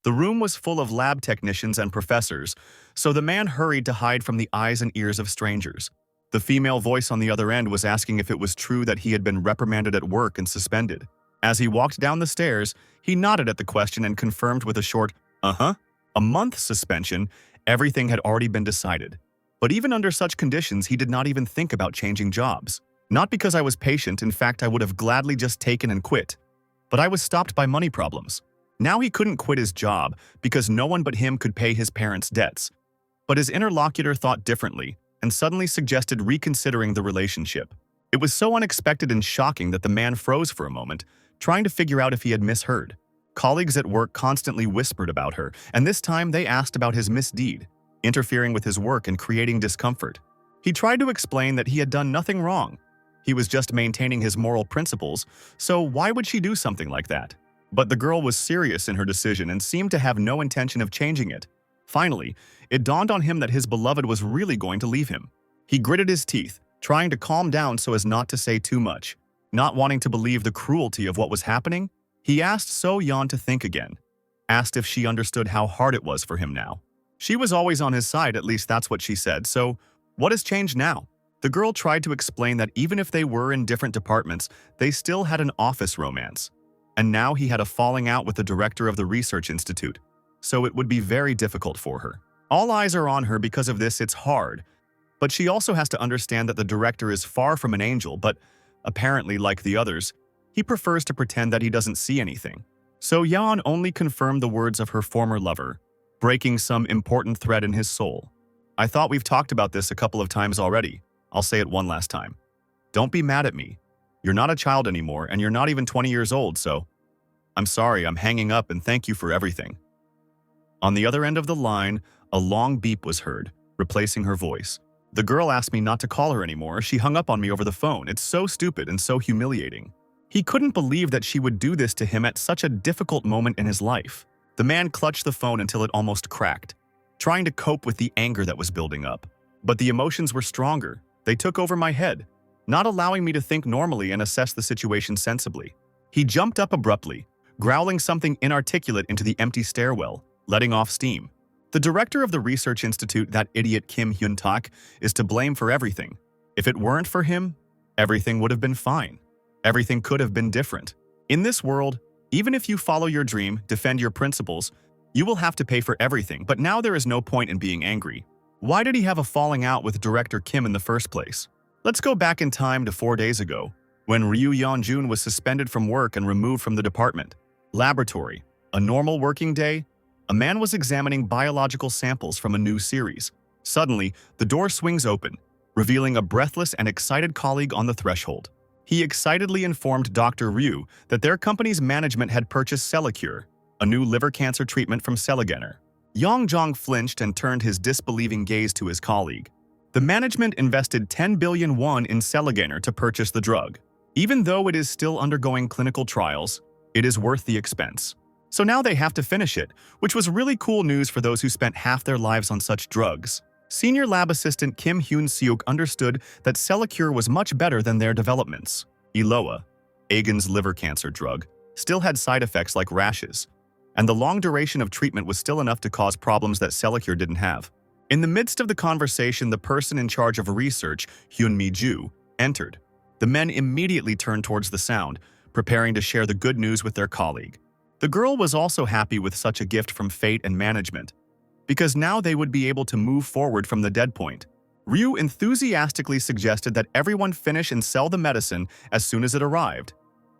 The room was full of lab technicians and professors, so the man hurried to hide from the eyes and ears of strangers. The female voice on the other end was asking if it was true that he had been reprimanded at work and suspended. As he walked down the stairs, he nodded at the question and confirmed with a short, "Uh-huh." A month suspension, everything had already been decided. But even under such conditions, he did not even think about changing jobs. Not because I was patient, in fact, I would have gladly just taken and quit. But I was stopped by money problems. Now he couldn't quit his job because no one but him could pay his parents' debts. But his interlocutor thought differently and suddenly suggested reconsidering the relationship. It was so unexpected and shocking that the man froze for a moment, trying to figure out if he had misheard. Colleagues at work constantly whispered about her, and this time they asked about his misdeed, interfering with his work and creating discomfort. He tried to explain that he had done nothing wrong. He was just maintaining his moral principles, so why would she do something like that? But the girl was serious in her decision and seemed to have no intention of changing it. Finally, it dawned on him that his beloved was really going to leave him. He gritted his teeth, trying to calm down so as not to say too much. Not wanting to believe the cruelty of what was happening, he asked So-yeon to think again. Asked if she understood how hard it was for him now. She was always on his side, at least that's what she said, so what has changed now? The girl tried to explain that even if they were in different departments, they still had an office romance. And now he had a falling out with the director of the research institute, so it would be very difficult for her. All eyes are on her because of this, it's hard. But she also has to understand that the director is far from an angel, but apparently, like the others, he prefers to pretend that he doesn't see anything. So Yeon only confirmed the words of her former lover, breaking some important thread in his soul. I thought we've talked about this a couple of times already. I'll say it one last time. Don't be mad at me. You're not a child anymore, and you're not even 20 years old, so I'm sorry, I'm hanging up, and thank you for everything. On the other end of the line, a long beep was heard, replacing her voice. The girl asked me not to call her anymore. She hung up on me over the phone. It's so stupid and so humiliating. He couldn't believe that she would do this to him at such a difficult moment in his life. The man clutched the phone until it almost cracked, trying to cope with the anger that was building up. But the emotions were stronger. They took over my head, not allowing me to think normally and assess the situation sensibly. He jumped up abruptly, growling something inarticulate into the empty stairwell, letting off steam. The director of the research institute, that idiot Kim Hyun-tak, is to blame for everything. If it weren't for him, everything would have been fine. Everything could have been different. In this world, even if you follow your dream, defend your principles, you will have to pay for everything, but now there is no point in being angry. Why did he have a falling out with Director Kim in the first place? Let's go back in time to 4 days ago, when Ryu Yeonjun was suspended from work and removed from the department. Laboratory. A normal working day? A man was examining biological samples from a new series. Suddenly, the door swings open, revealing a breathless and excited colleague on the threshold. He excitedly informed Dr. Ryu that their company's management had purchased Celicure, a new liver cancer treatment from Celigener. Yongjong flinched and turned his disbelieving gaze to his colleague. The management invested 10 billion won in Celigener to purchase the drug. Even though it is still undergoing clinical trials, it is worth the expense. So now they have to finish it, which was really cool news for those who spent half their lives on such drugs. Senior lab assistant Kim Hyun-seok understood that Celicure was much better than their developments. Eloa, Agen's liver cancer drug, still had side effects like rashes, and the long duration of treatment was still enough to cause problems that Celicure didn't have. In the midst of the conversation, the person in charge of research, Hyun-mi-ju, entered. The men immediately turned towards the sound, preparing to share the good news with their colleague. The girl was also happy with such a gift from fate and management, because now they would be able to move forward from the dead point. Ryu enthusiastically suggested that everyone finish and sell the medicine as soon as it arrived.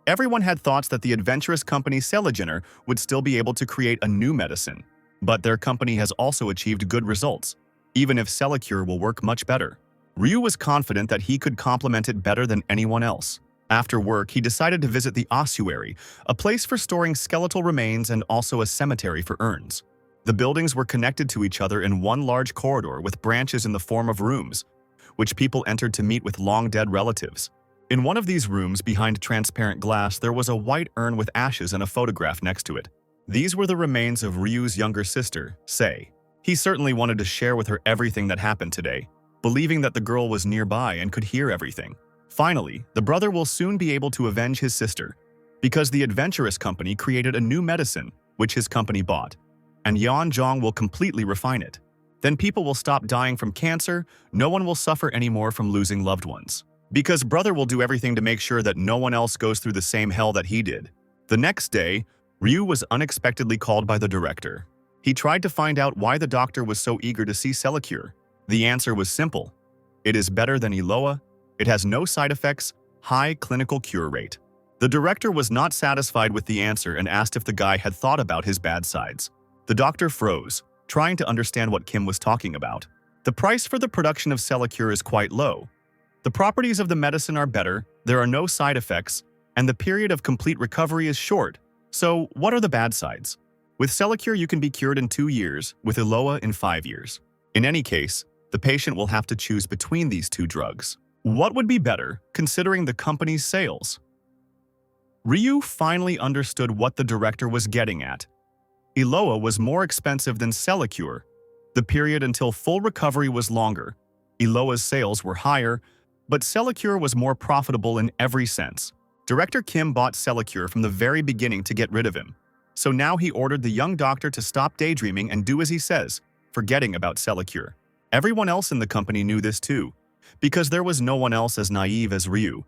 Everyone had thoughts that the adventurous company Celigener would still be able to create a new medicine, but their company has also achieved good results, even if Celicure will work much better. Ryu was confident that he could complement it better than anyone else. After work, he decided to visit the ossuary, a place for storing skeletal remains and also a cemetery for urns. The buildings were connected to each other in one large corridor with branches in the form of rooms, which people entered to meet with long-dead relatives. In one of these rooms, behind transparent glass, there was a white urn with ashes and a photograph next to it. These were the remains of Ryu's younger sister, Sei. He certainly wanted to share with her everything that happened today, believing that the girl was nearby and could hear everything. Finally, the brother will soon be able to avenge his sister, because the adventurous company created a new medicine, which his company bought. and Yanzhong will completely refine it. Then people will stop dying from cancer, no one will suffer anymore from losing loved ones. Because brother will do everything to make sure that no one else goes through the same hell that he did. The next day, Ryu was unexpectedly called by the director. He tried to find out why the doctor was so eager to see Celicure. The answer was simple. It is better than Iloa, it has no side effects, high clinical cure rate. The director was not satisfied with the answer and asked if the guy had thought about his bad sides. The doctor froze, trying to understand what Kim was talking about. The price for the production of Celicure is quite low. The properties of the medicine are better, there are no side effects, and the period of complete recovery is short. So, what are the bad sides? With Celicure you can be cured in 2 years, with Iloa in 5 years. In any case, the patient will have to choose between these two drugs. What would be better, considering the company's sales? Ryu finally understood what the director was getting at. Iloa was more expensive than Celicure. The period until full recovery was longer. Iloa's sales were higher, but Celicure was more profitable in every sense. Director Kim bought Celicure from the very beginning to get rid of him. So now he ordered the young doctor to stop daydreaming and do as he says, forgetting about Celicure. Everyone else in the company knew this too, because there was no one else as naive as Ryu.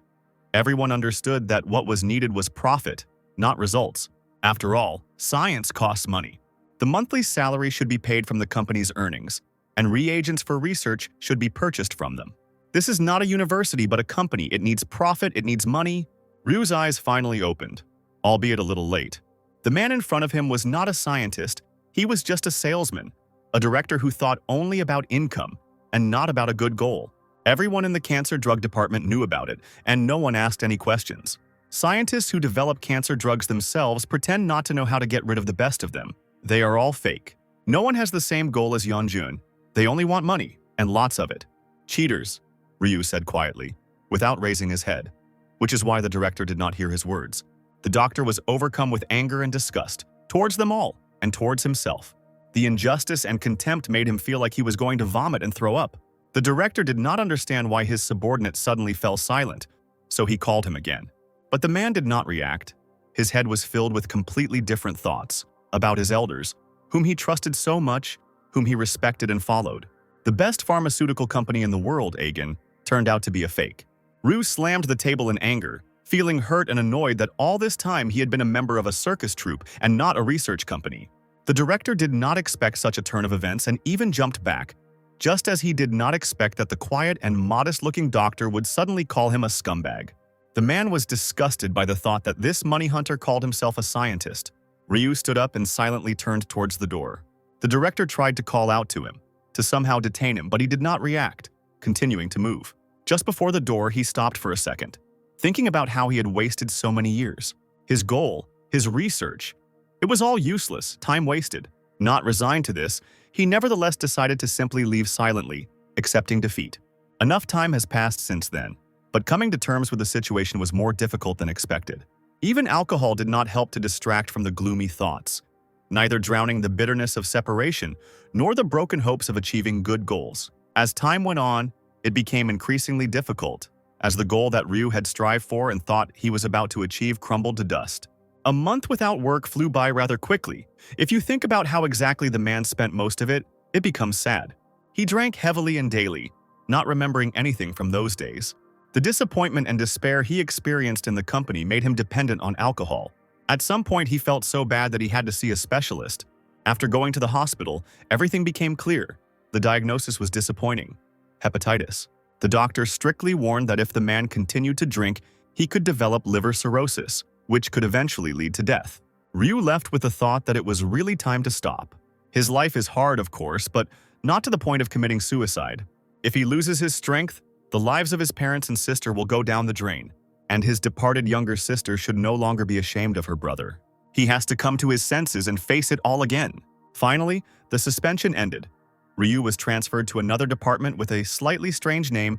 Everyone understood that what was needed was profit, not results. After all, science costs money. The monthly salary should be paid from the company's earnings, and reagents for research should be purchased from them. This is not a university but a company. It needs profit, it needs money. Ryu's eyes finally opened, albeit a little late. The man in front of him was not a scientist, he was just a salesman, a director who thought only about income and not about a good goal. Everyone in the cancer drug department knew about it, and no one asked any questions. Scientists who develop cancer drugs themselves pretend not to know how to get rid of the best of them. They are all fake. No one has the same goal as Yeonjun. They only want money, and lots of it. Cheaters, Ryu said quietly, without raising his head, which is why the director did not hear his words. The doctor was overcome with anger and disgust, towards them all, and towards himself. The injustice and contempt made him feel like he was going to vomit and throw up. The director did not understand why his subordinate suddenly fell silent, so he called him again. But the man did not react. His head was filled with completely different thoughts about his elders, whom he trusted so much, whom he respected and followed. The best pharmaceutical company in the world, Agen, turned out to be a fake. Ryu slammed the table in anger, feeling hurt and annoyed that all this time he had been a member of a circus troupe and not a research company. The director did not expect such a turn of events and even jumped back, just as he did not expect that the quiet and modest-looking doctor would suddenly call him a scumbag. The man was disgusted by the thought that this money hunter called himself a scientist. Ryu stood up and silently turned towards the door. The director tried to call out to him, to somehow detain him, but he did not react, continuing to move. Just before the door, he stopped for a second, thinking about how he had wasted so many years. His goal, his research, it was all useless, time wasted. Not resigned to this, he nevertheless decided to simply leave silently, accepting defeat. Enough time has passed since then, but coming to terms with the situation was more difficult than expected. Even alcohol did not help to distract from the gloomy thoughts, neither drowning the bitterness of separation nor the broken hopes of achieving good goals. As time went on, it became increasingly difficult, as the goal that Ryu had strived for and thought he was about to achieve crumbled to dust. A month without work flew by rather quickly. If you think about how exactly the man spent most of it, it becomes sad. He drank heavily and daily, not remembering anything from those days. The disappointment and despair he experienced in the company made him dependent on alcohol. At some point, he felt so bad that he had to see a specialist. After going to the hospital, everything became clear. The diagnosis was disappointing: hepatitis. The doctor strictly warned that if the man continued to drink, he could develop liver cirrhosis, which could eventually lead to death. Ryu left with the thought that it was really time to stop. His life is hard, of course, but not to the point of committing suicide. If he loses his strength, the lives of his parents and sister will go down the drain, and his departed younger sister should no longer be ashamed of her brother. He has to come to his senses and face it all again. Finally, the suspension ended. Ryu was transferred to another department with a slightly strange name,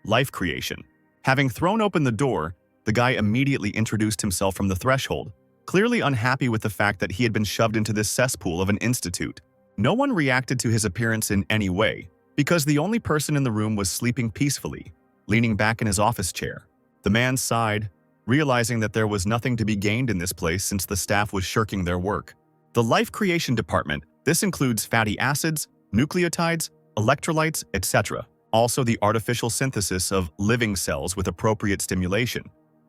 Life Creation. Having thrown open the door, the guy immediately introduced himself from the threshold, clearly unhappy with the fact that he had been shoved into this cesspool of an institute. No one reacted to his appearance in any way, because the only person in the room was sleeping peacefully, leaning back in his office chair. The man sighed, realizing that there was nothing to be gained in this place since the staff was shirking their work. The Life Creation Department, This includes fatty acids, nucleotides, electrolytes, etc. Also the artificial synthesis of living cells with appropriate stimulation,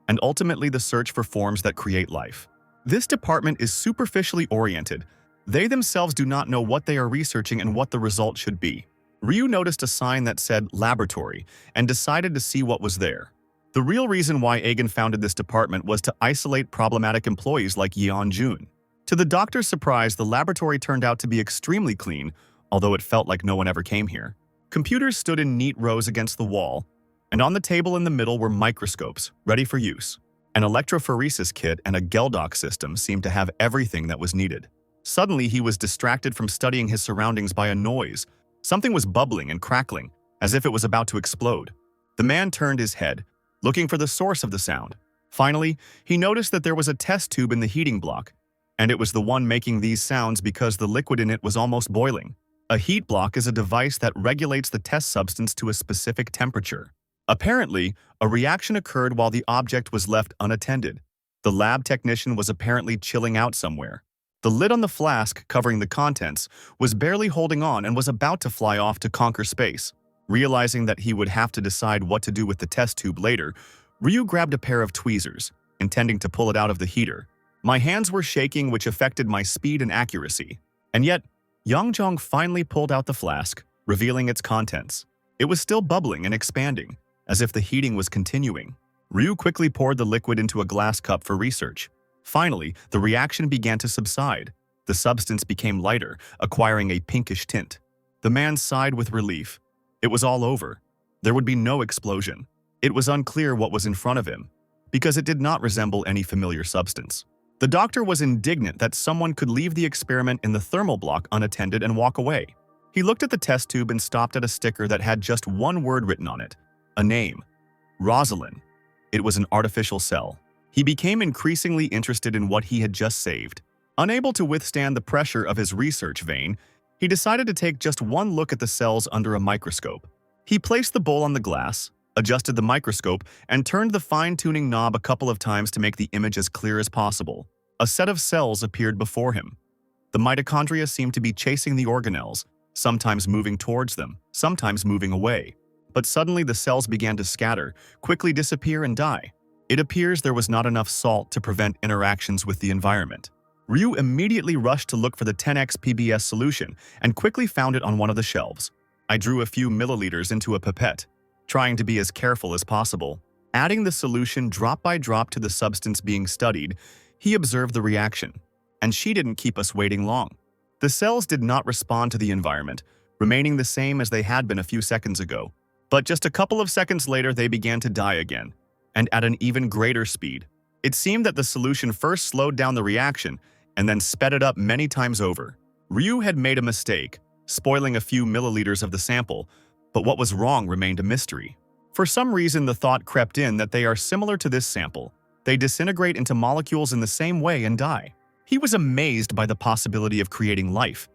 and ultimately the search for forms that create life. This department is superficially oriented. They themselves do not know what they are researching and what the result should be. Ryu noticed a sign that said laboratory and decided to see what was there. The real reason why Agen founded this department was to isolate problematic employees like Yeon-jun. To the doctor's surprise, the laboratory turned out to be extremely clean, although it felt like no one ever came here. Computers stood in neat rows against the wall, and on the table in the middle were microscopes, ready for use. An electrophoresis kit and a Geldoc system seemed to have everything that was needed. Suddenly, he was distracted from studying his surroundings by a noise. Something was bubbling and crackling, as if it was about to explode. The man turned his head, looking for the source of the sound. Finally, he noticed that there was a test tube in the heating block, and it was the one making these sounds because the liquid in it was almost boiling. A heat block is a device that regulates the test substance to a specific temperature. Apparently, a reaction occurred while the object was left unattended. The lab technician was apparently chilling out somewhere. The lid on the flask covering the contents was barely holding on and was about to fly off to conquer space. Realizing that he would have to decide what to do with the test tube later, Ryu grabbed a pair of tweezers, intending to pull it out of the heater. My hands were shaking, which affected my speed and accuracy. And yet, Yongjong finally pulled out the flask, revealing its contents. It was still bubbling and expanding, as if the heating was continuing. Ryu quickly poured the liquid into a glass cup for research. Finally, the reaction began to subside. The substance became lighter, acquiring a pinkish tint. The man sighed with relief. It was all over. There would be no explosion. It was unclear what was in front of him, because it did not resemble any familiar substance. The doctor was indignant that someone could leave the experiment in the thermal block unattended and walk away. He looked at the test tube and stopped at a sticker that had just one word written on it. A name. Rosalind. It was an artificial cell. He became increasingly interested in what he had just saved. Unable to withstand the pressure of his research vein, he decided to take just one look at the cells under a microscope. He placed the bowl on the glass, adjusted the microscope, and turned the fine-tuning knob a couple of times to make the image as clear as possible. A set of cells appeared before him. The mitochondria seemed to be chasing the organelles, sometimes moving towards them, sometimes moving away. But suddenly the cells began to scatter, quickly disappear and die. It appears there was not enough salt to prevent interactions with the environment. Ryu immediately rushed to look for the 10x PBS solution and quickly found it on one of the shelves. I drew a few milliliters into a pipette, trying to be as careful as possible. Adding the solution drop by drop to the substance being studied, he observed the reaction. And she didn't keep us waiting long. The cells did not respond to the environment, remaining the same as they had been a few seconds ago. But just a couple of seconds later, they began to die again, and at an even greater speed. It seemed that the solution first slowed down the reaction and then sped it up many times over. Ryu had made a mistake, spoiling a few milliliters of the sample, but what was wrong remained a mystery. For some reason, the thought crept in that they are similar to this sample. They disintegrate into molecules in the same way and die. He was amazed by the possibility of creating life.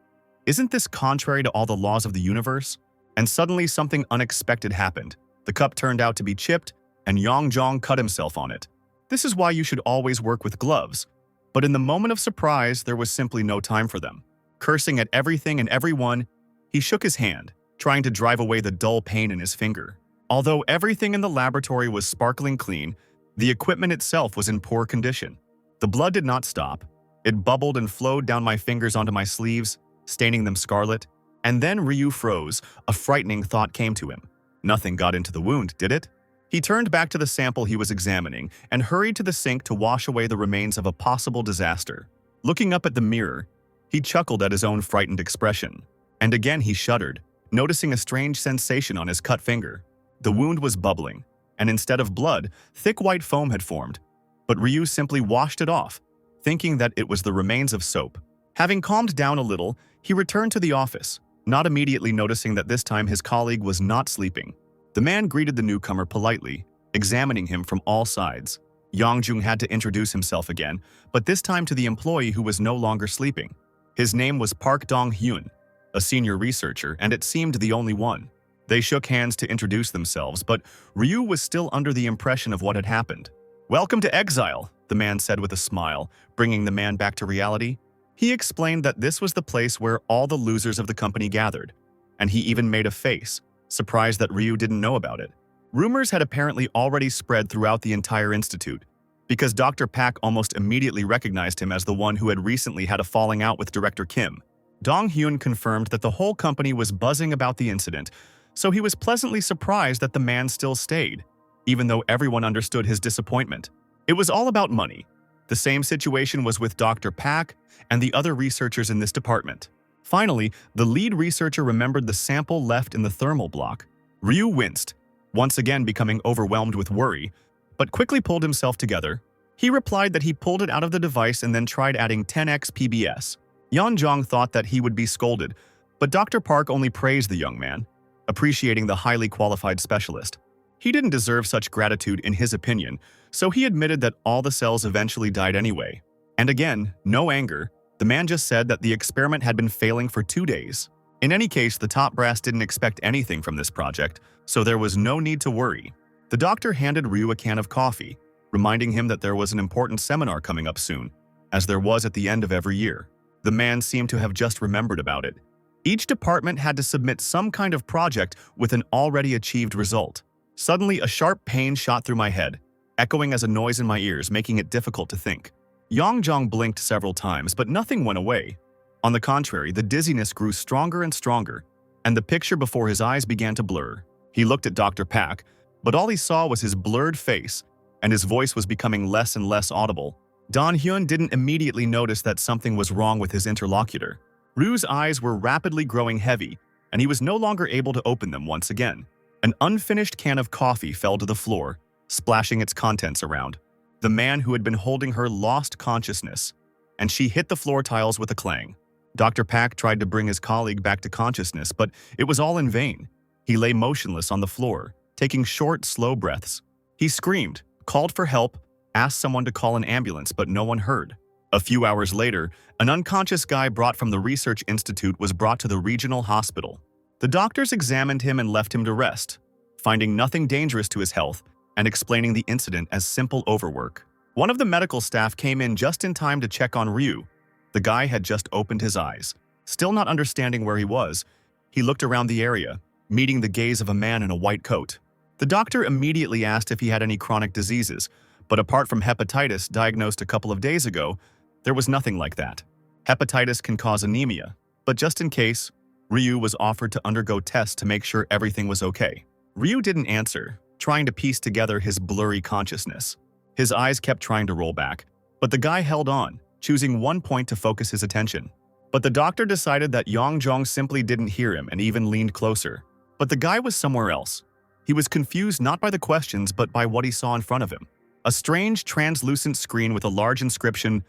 Isn't this contrary to all the laws of the universe? And suddenly something unexpected happened. The cup turned out to be chipped, and Yongjong cut himself on it. This is why you should always work with gloves. But in the moment of surprise, there was simply no time for them. Cursing at everything and everyone, he shook his hand, trying to drive away the dull pain in his finger. Although everything in the laboratory was sparkling clean, the equipment itself was in poor condition. The blood did not stop. It bubbled and flowed down my fingers onto my sleeves, staining them scarlet. And then Ryu froze. A frightening thought came to him. Nothing got into the wound, did it? He turned back to the sample he was examining and hurried to the sink to wash away the remains of a possible disaster. Looking up at the mirror, he chuckled at his own frightened expression. And again he shuddered, noticing a strange sensation on his cut finger. The wound was bubbling, and instead of blood, thick white foam had formed. But Ryu simply washed it off, thinking that it was the remains of soap. Having calmed down a little, he returned to the office, not immediately noticing that this time his colleague was not sleeping. The man greeted the newcomer politely, examining him from all sides. Yongjung had to introduce himself again, but this time to the employee who was no longer sleeping. His name was Park Dong-hyun, a senior researcher, and it seemed the only one. They shook hands to introduce themselves, but Ryu was still under the impression of what had happened. "Welcome to exile," the man said with a smile, bringing the man back to reality. He explained that this was the place where all the losers of the company gathered, and he even made a face, surprised that Ryu didn't know about it. Rumors had apparently already spread throughout the entire institute, because Dr. Pak almost immediately recognized him as the one who had recently had a falling out with Director Kim. Dong Hyun confirmed that the whole company was buzzing about the incident, so he was pleasantly surprised that the man still stayed, even though everyone understood his disappointment. It was all about money. The same situation was with Dr. Pak and the other researchers in this department. Finally, the lead researcher remembered the sample left in the thermal block. Ryu winced, once again becoming overwhelmed with worry, but quickly pulled himself together. He replied that he pulled it out of the device and then tried adding 10x PBS. Yeonjong thought that he would be scolded, but Dr. Park only praised the young man, appreciating the highly qualified specialist. He didn't deserve such gratitude in his opinion, so he admitted that all the cells eventually died anyway. And again, no anger. The man just said that the experiment had been failing for 2 days. In any case, the top brass didn't expect anything from this project, so there was no need to worry. The doctor handed Ryu a can of coffee, reminding him that there was an important seminar coming up soon, as there was at the end of every year. The man seemed to have just remembered about it. Each department had to submit some kind of project with an already achieved result. Suddenly, a sharp pain shot through my head, echoing as a noise in my ears, making it difficult to think. Yeonjong blinked several times, but nothing went away. On the contrary, the dizziness grew stronger and stronger, and the picture before his eyes began to blur. He looked at Dr. Pak, but all he saw was his blurred face, and his voice was becoming less and less audible. Don Hyun didn't immediately notice that something was wrong with his interlocutor. Ryu's eyes were rapidly growing heavy, and he was no longer able to open them once again. An unfinished can of coffee fell to the floor, splashing its contents around. The man who had been holding her lost consciousness, and she hit the floor tiles with a clang. Dr. Pak tried to bring his colleague back to consciousness, but it was all in vain. He lay motionless on the floor, taking short, slow breaths. He screamed, called for help, asked someone to call an ambulance, but no one heard. A few hours later, an unconscious guy brought from the research institute was brought to the regional hospital. The doctors examined him and left him to rest, finding nothing dangerous to his health and explaining the incident as simple overwork. One of the medical staff came in just in time to check on Ryu. The guy had just opened his eyes. Still not understanding where he was, he looked around the area, meeting the gaze of a man in a white coat. The doctor immediately asked if he had any chronic diseases, but apart from hepatitis diagnosed a couple of days ago, there was nothing like that. Hepatitis can cause anemia, but just in case, Ryu was offered to undergo tests to make sure everything was okay. Ryu didn't answer, trying to piece together his blurry consciousness. His eyes kept trying to roll back, but the guy held on, choosing one point to focus his attention. But the doctor decided that Yeonjong simply didn't hear him and even leaned closer. But the guy was somewhere else. He was confused not by the questions but by what he saw in front of him. A strange, translucent screen with a large inscription,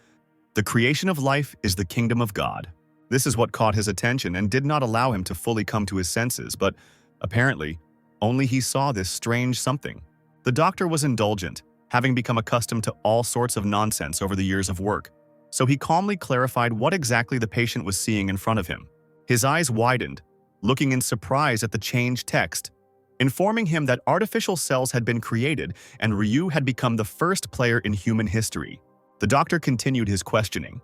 "The creation of life is the kingdom of God." This is what caught his attention and did not allow him to fully come to his senses, but apparently, only he saw this strange something. The doctor was indulgent, having become accustomed to all sorts of nonsense over the years of work, so he calmly clarified what exactly the patient was seeing in front of him. His eyes widened, looking in surprise at the changed text, informing him that artificial cells had been created and Ryu had become the first player in human history. The doctor continued his questioning.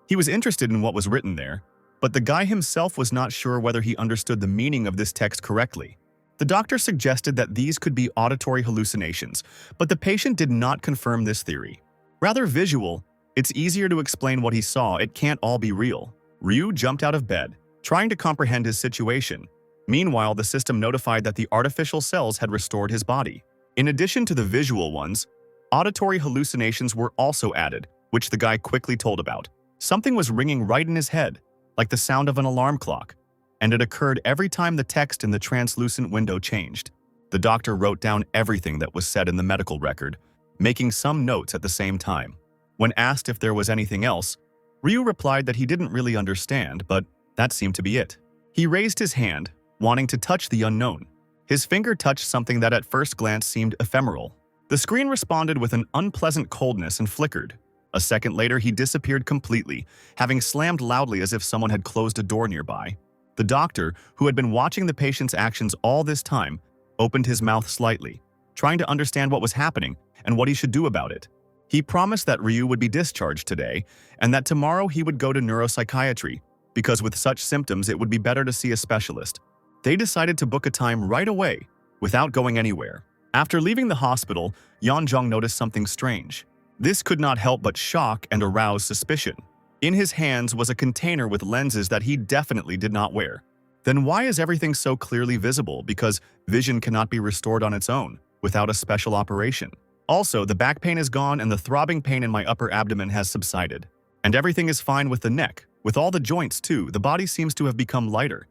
He was interested in what was written there, but the guy himself was not sure whether he understood the meaning of this text correctly. The doctor suggested that these could be auditory hallucinations, but the patient did not confirm this theory. Rather visual, it's easier to explain what he saw, it can't all be real. Ryu jumped out of bed, trying to comprehend his situation. Meanwhile, the system notified that the artificial cells had restored his body. In addition to the visual ones, auditory hallucinations were also added, which the guy quickly told about. Something was ringing right in his head, like the sound of an alarm clock, and it occurred every time the text in the translucent window changed. The doctor wrote down everything that was said in the medical record, making some notes at the same time. When asked if there was anything else, Ryu replied that he didn't really understand, but that seemed to be it. He raised his hand, wanting to touch the unknown. His finger touched something that at first glance seemed ephemeral. The screen responded with an unpleasant coldness and flickered. A second later, he disappeared completely, having slammed loudly as if someone had closed a door nearby. The doctor, who had been watching the patient's actions all this time, opened his mouth slightly, trying to understand what was happening and what he should do about it. He promised that Ryu would be discharged today and that tomorrow he would go to neuropsychiatry because with such symptoms it would be better to see a specialist. They decided to book a time right away without going anywhere. After leaving the hospital, Yeonjong noticed something strange. This could not help but shock and arouse suspicion. In his hands was a container with lenses that he definitely did not wear. Then why is everything so clearly visible? Because vision cannot be restored on its own, without a special operation. Also, the back pain is gone and the throbbing pain in my upper abdomen has subsided. And everything is fine with the neck. With all the joints too, the body seems to have become lighter,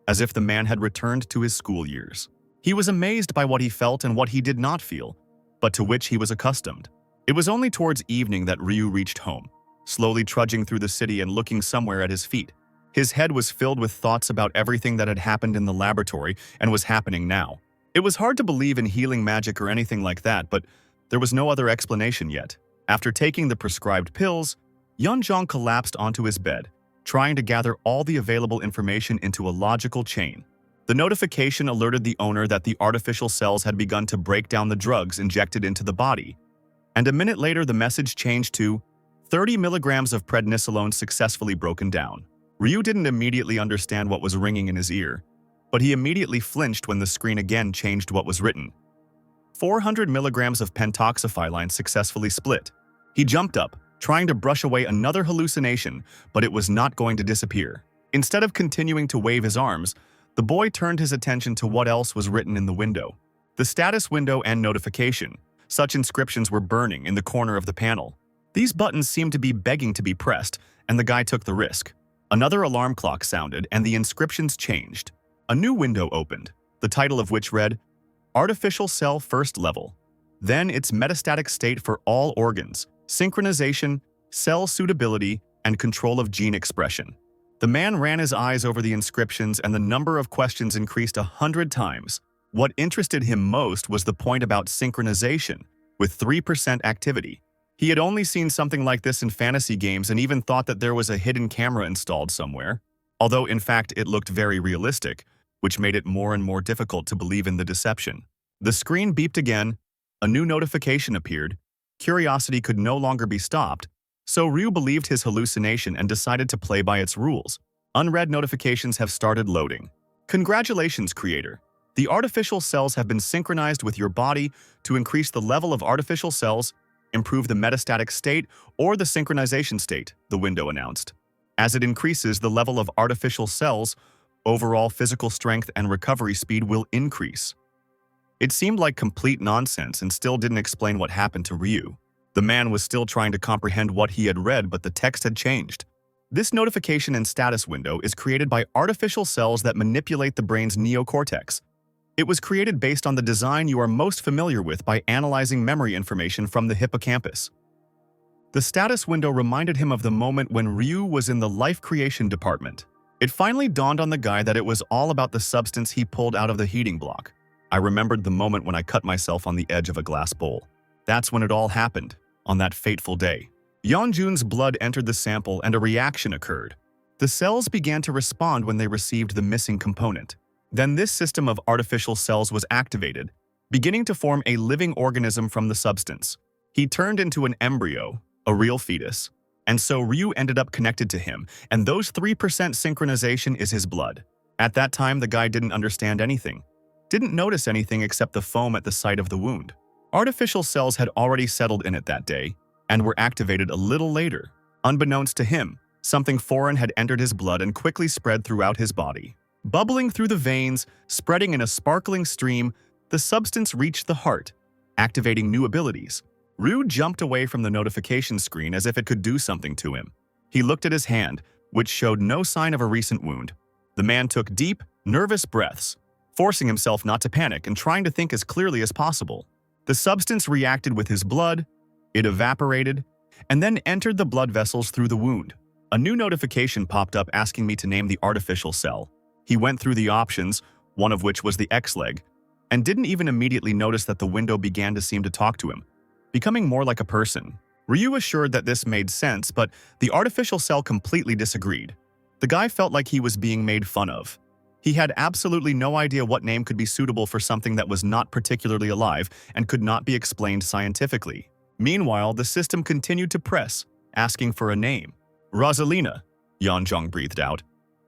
as if the man had returned to his school years. He was amazed by what he felt and what he did not feel, but to which he was accustomed. It was only towards evening that Ryu reached home, slowly trudging through the city and looking somewhere at his feet. His head was filled with thoughts about everything that had happened in the laboratory and was happening now. It was hard to believe in healing magic or anything like that, but there was no other explanation yet. After taking the prescribed pills, Yeonjong collapsed onto his bed, trying to gather all the available information into a logical chain. The notification alerted the owner that the artificial cells had begun to break down the drugs injected into the body. And a minute later, the message changed to 30 milligrams of prednisolone successfully broken down. Ryu didn't immediately understand what was ringing in his ear, but he immediately flinched when the screen again changed what was written. 400 milligrams of pentoxifylline successfully split. He jumped up, trying to brush away another hallucination, but it was not going to disappear. Instead of continuing to wave his arms, the boy turned his attention to what else was written in the window. The status window and notification. Such inscriptions were burning in the corner of the panel. These buttons seemed to be begging to be pressed, and the guy took the risk. Another alarm clock sounded, and the inscriptions changed. A new window opened, the title of which read, Artificial Cell First Level. Then its metastatic state for all organs, synchronization, cell suitability, and control of gene expression. The man ran his eyes over the inscriptions and the number of questions increased 100 times. What interested him most was the point about synchronization, with 3% activity. He had only seen something like this in fantasy games and even thought that there was a hidden camera installed somewhere, although in fact it looked very realistic, which made it more and more difficult to believe in the deception. The screen beeped again, a new notification appeared, curiosity could no longer be stopped, so Ryu believed his hallucination and decided to play by its rules. Unread notifications have started loading. Congratulations, creator! The artificial cells have been synchronized with your body to increase the level of artificial cells, improve the metastatic state, or the synchronization state, the window announced. As it increases the level of artificial cells, overall physical strength and recovery speed will increase. It seemed like complete nonsense and still didn't explain what happened to Ryu. The man was still trying to comprehend what he had read, but the text had changed. This notification and status window is created by artificial cells that manipulate the brain's neocortex. It was created based on the design you are most familiar with by analyzing memory information from the hippocampus. The status window reminded him of the moment when Ryu was in the life creation department. It finally dawned on the guy that it was all about the substance he pulled out of the heating block. I remembered the moment when I cut myself on the edge of a glass bowl. That's when it all happened, on that fateful day. Yeonjun's blood entered the sample and a reaction occurred. The cells began to respond when they received the missing component. Then this system of artificial cells was activated, beginning to form a living organism from the substance. He turned into an embryo, a real fetus, and so Ryu ended up connected to him, and those 3% synchronization is his blood. At that time, the guy didn't understand anything, didn't notice anything except the foam at the site of the wound. Artificial cells had already settled in it that day, and were activated a little later. Unbeknownst to him, something foreign had entered his blood and quickly spread throughout his body. Bubbling through the veins, spreading in a sparkling stream, the substance reached the heart, activating new abilities. Ryu jumped away from the notification screen as if it could do something to him. He looked at his hand, which showed no sign of a recent wound. The man took deep, nervous breaths, forcing himself not to panic and trying to think as clearly as possible. The substance reacted with his blood, it evaporated, and then entered the blood vessels through the wound. A new notification popped up asking me to name the artificial cell. He went through the options, one of which was the X-leg, and didn't even immediately notice that the window began to seem to talk to him, becoming more like a person. Ryu assured that this made sense, but the artificial cell completely disagreed. The guy felt like he was being made fun of. He had absolutely no idea what name could be suitable for something that was not particularly alive and could not be explained scientifically. Meanwhile, the system continued to press, asking for a name. Rosalina, Yanjong breathed out,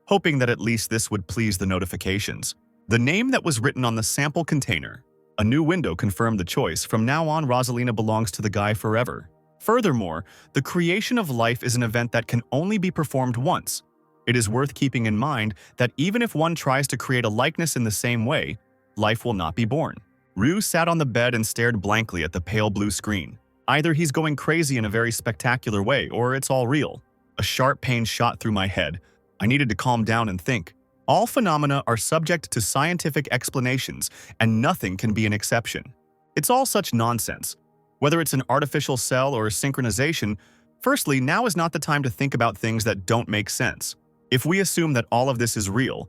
hoping that at least this would please the notifications. The name that was written on the sample container. A new window confirmed the choice. From now on, Rosalina belongs to the guy forever. Furthermore, the creation of life is an event that can only be performed once. It is worth keeping in mind that even if one tries to create a likeness in the same way, life will not be born. Ryu sat on the bed and stared blankly at the pale blue screen. Either he's going crazy in a very spectacular way, or it's all real. A sharp pain shot through my head. I needed to calm down and think. All phenomena are subject to scientific explanations, and nothing can be an exception. It's all such nonsense. Whether it's an artificial cell or a synchronization, firstly, now is not the time to think about things that don't make sense. If we assume that all of this is real,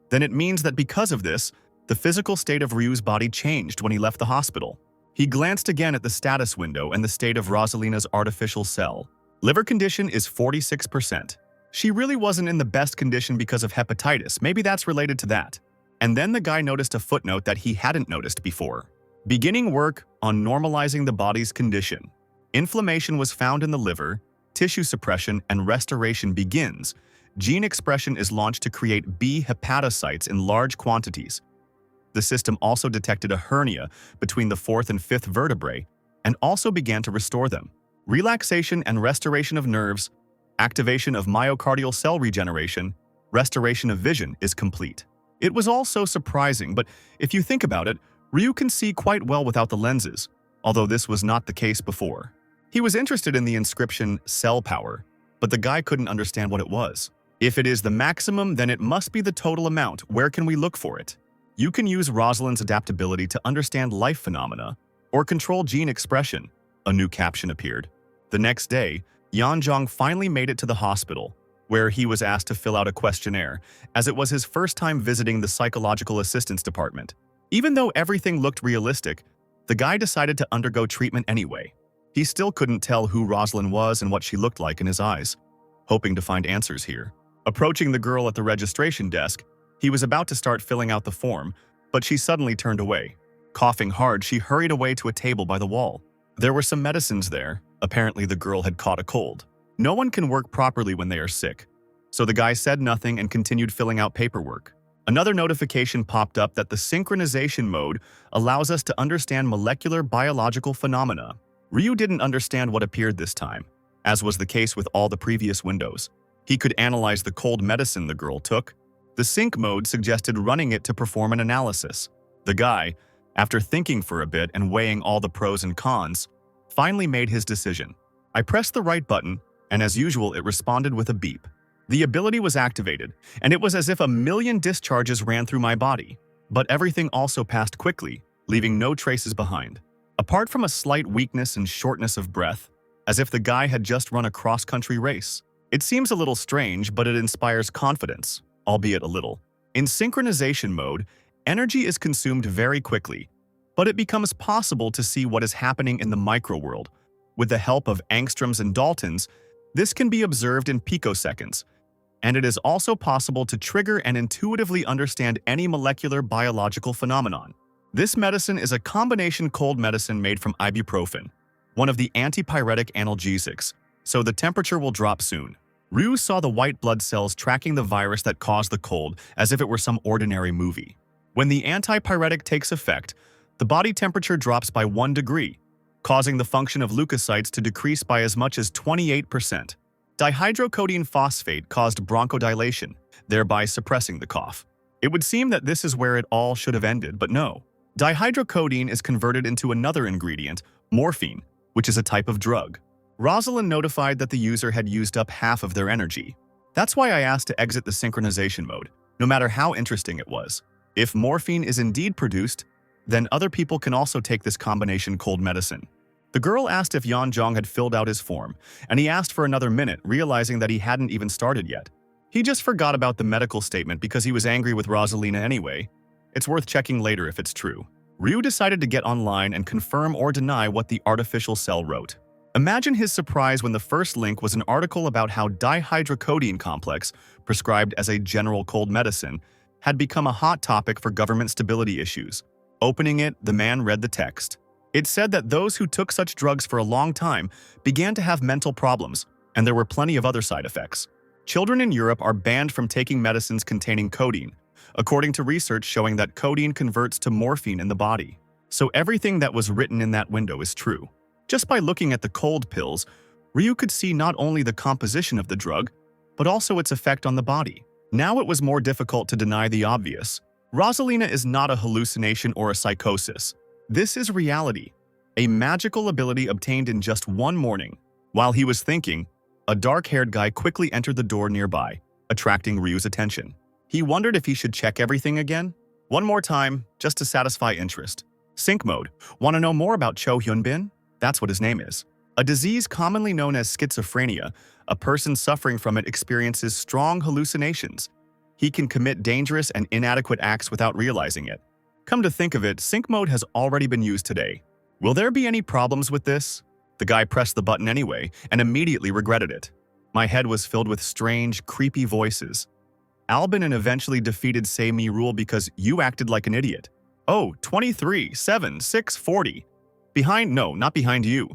then it means that because of this, the physical state of Ryu's body changed when he left the hospital. He glanced again at the status window and the state of Rosalina's artificial cell. Liver condition is 46%. She really wasn't in the best condition because of hepatitis. Maybe that's related to that. And then the guy noticed a footnote that he hadn't noticed before. Beginning work on normalizing the body's condition. Inflammation was found in the liver, tissue suppression and restoration begins. Gene expression is launched to create B hepatocytes in large quantities. The system also detected a hernia between the fourth and fifth vertebrae and also began to restore them. Relaxation and restoration of nerves, activation of myocardial cell regeneration, restoration of vision is complete. It was all so surprising, but if you think about it, Ryu can see quite well without the lenses, although this was not the case before. He was interested in the inscription cell power, but the guy couldn't understand what it was. If it is the maximum, then it must be the total amount. Where can we look for it? You can use Rosalind's adaptability to understand life phenomena or control gene expression. A new caption appeared. The next day, Yanjong finally made it to the hospital, where he was asked to fill out a questionnaire, as it was his first time visiting the psychological assistance department. Even though everything looked realistic, the guy decided to undergo treatment anyway. He still couldn't tell who Rosalind was and what she looked like in his eyes, hoping to find answers here. Approaching the girl at the registration desk, he was about to start filling out the form, but she suddenly turned away. Coughing hard, she hurried away to a table by the wall. There were some medicines there. Apparently, the girl had caught a cold. No one can work properly when they are sick. So the guy said nothing and continued filling out paperwork. Another notification popped up that the synchronization mode allows us to understand molecular biological phenomena. Ryu didn't understand what appeared this time, as was the case with all the previous windows. He could analyze the cold medicine the girl took. The sync mode suggested running it to perform an analysis. The guy, after thinking for a bit and weighing all the pros and cons, finally made his decision. I pressed the right button, and as usual, it responded with a beep. The ability was activated, and it was as if a million discharges ran through my body. But everything also passed quickly, leaving no traces behind. Apart from a slight weakness and shortness of breath, as if the guy had just run a cross-country race. It seems a little strange, but it inspires confidence, albeit a little. In synchronization mode, energy is consumed very quickly, but it becomes possible to see what is happening in the microworld. With the help of angstroms and daltons, this can be observed in picoseconds, and it is also possible to trigger and intuitively understand any molecular biological phenomenon. This medicine is a combination cold medicine made from ibuprofen, one of the antipyretic analgesics, so the temperature will drop soon. Ryu saw the white blood cells tracking the virus that caused the cold as if it were some ordinary movie. When the antipyretic takes effect, the body temperature drops by 1 degree, causing the function of leukocytes to decrease by as much as 28%. Dihydrocodeine phosphate caused bronchodilation, thereby suppressing the cough. It would seem that this is where it all should have ended, but no. Dihydrocodeine is converted into another ingredient, morphine, which is a type of drug. Rosalind notified that the user had used up half of their energy. That's why I asked to exit the synchronization mode, no matter how interesting it was. If morphine is indeed produced, then other people can also take this combination cold medicine. The girl asked if Yanjong had filled out his form, and he asked for another minute, realizing that he hadn't even started yet. He just forgot about the medical statement because he was angry with Rosalina anyway. It's worth checking later if it's true. Ryu decided to get online and confirm or deny what the artificial cell wrote. Imagine his surprise when the first link was an article about how dihydrocodeine complex, prescribed as a general cold medicine, had become a hot topic for government stability issues. Opening it, the man read the text. It said that those who took such drugs for a long time began to have mental problems, and there were plenty of other side effects. Children in Europe are banned from taking medicines containing codeine, according to research showing that codeine converts to morphine in the body. So everything that was written in that window is true. Just by looking at the cold pills, Ryu could see not only the composition of the drug, but also its effect on the body. Now it was more difficult to deny the obvious. Rosalina is not a hallucination or a psychosis. This is reality, a magical ability obtained in just one morning. While he was thinking, a dark-haired guy quickly entered the door nearby, attracting Ryu's attention. He wondered if he should check everything again. One more time, just to satisfy interest. Sync mode. Want to know more about Cho Hyunbin? That's what his name is. A disease commonly known as schizophrenia, a person suffering from it experiences strong hallucinations. He can commit dangerous and inadequate acts without realizing it. Come to think of it, sync mode has already been used today. Will there be any problems with this? The guy pressed the button anyway and immediately regretted it. My head was filled with strange, creepy voices. Albin eventually defeated Say Me Rule because you acted like an idiot. Oh, 23, 7, 6, 40. No, not behind you.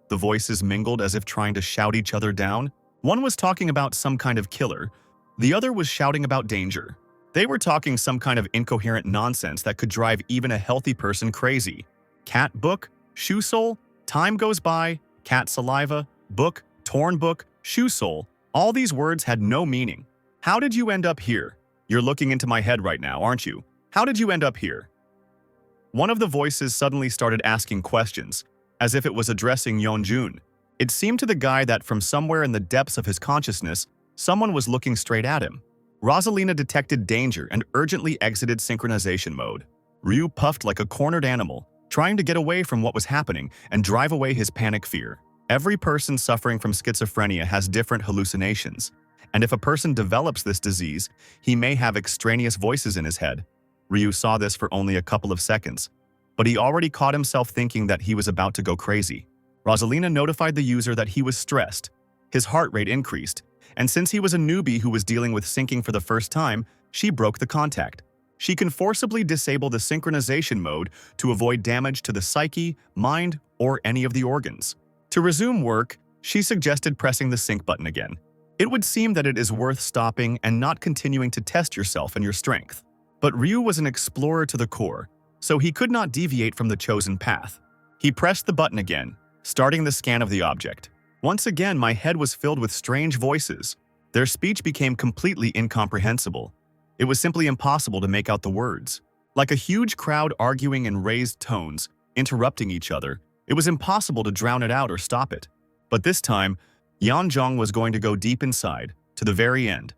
The voices mingled as if trying to shout each other down. One was talking about some kind of killer. The other was shouting about danger. They were talking some kind of incoherent nonsense that could drive even a healthy person crazy. Cat book, shoe sole, time goes by, cat saliva, book, torn book, shoe sole. All these words had no meaning. How did you end up here? You're looking into my head right now, aren't you? How did you end up here? One of the voices suddenly started asking questions, as if it was addressing Yeonjun. It seemed to the guy that from somewhere in the depths of his consciousness, someone was looking straight at him. Rosalina detected danger and urgently exited synchronization mode. Ryu puffed like a cornered animal, trying to get away from what was happening and drive away his panic fear. Every person suffering from schizophrenia has different hallucinations, and if a person develops this disease, he may have extraneous voices in his head. Ryu saw this for only a couple of seconds, but he already caught himself thinking that he was about to go crazy. Rosalina notified the user that he was stressed. His heart rate increased, and since he was a newbie who was dealing with syncing for the first time, she broke the contact. She can forcibly disable the synchronization mode to avoid damage to the psyche, mind, or any of the organs. To resume work, she suggested pressing the sync button again. It would seem that it is worth stopping and not continuing to test yourself and your strength. But Ryu was an explorer to the core, so he could not deviate from the chosen path. He pressed the button again, starting the scan of the object. Once again, my head was filled with strange voices. Their speech became completely incomprehensible. It was simply impossible to make out the words. Like a huge crowd arguing in raised tones, interrupting each other, it was impossible to drown it out or stop it. But this time, Yeonjong was going to go deep inside, to the very end,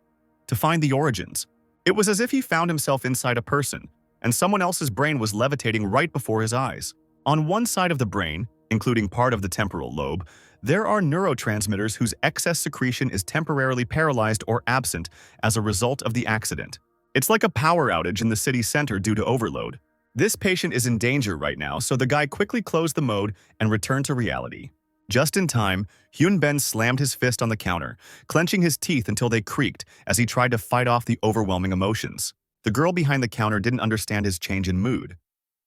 to find the origins. It was as if he found himself inside a person, and someone else's brain was levitating right before his eyes. On one side of the brain, including part of the temporal lobe, there are neurotransmitters whose excess secretion is temporarily paralyzed or absent as a result of the accident. It's like a power outage in the city center due to overload. This patient is in danger right now, so the guy quickly closed the mode and returned to reality. Just in time, Hyunben slammed his fist on the counter, clenching his teeth until they creaked as he tried to fight off the overwhelming emotions. The girl behind the counter didn't understand his change in mood,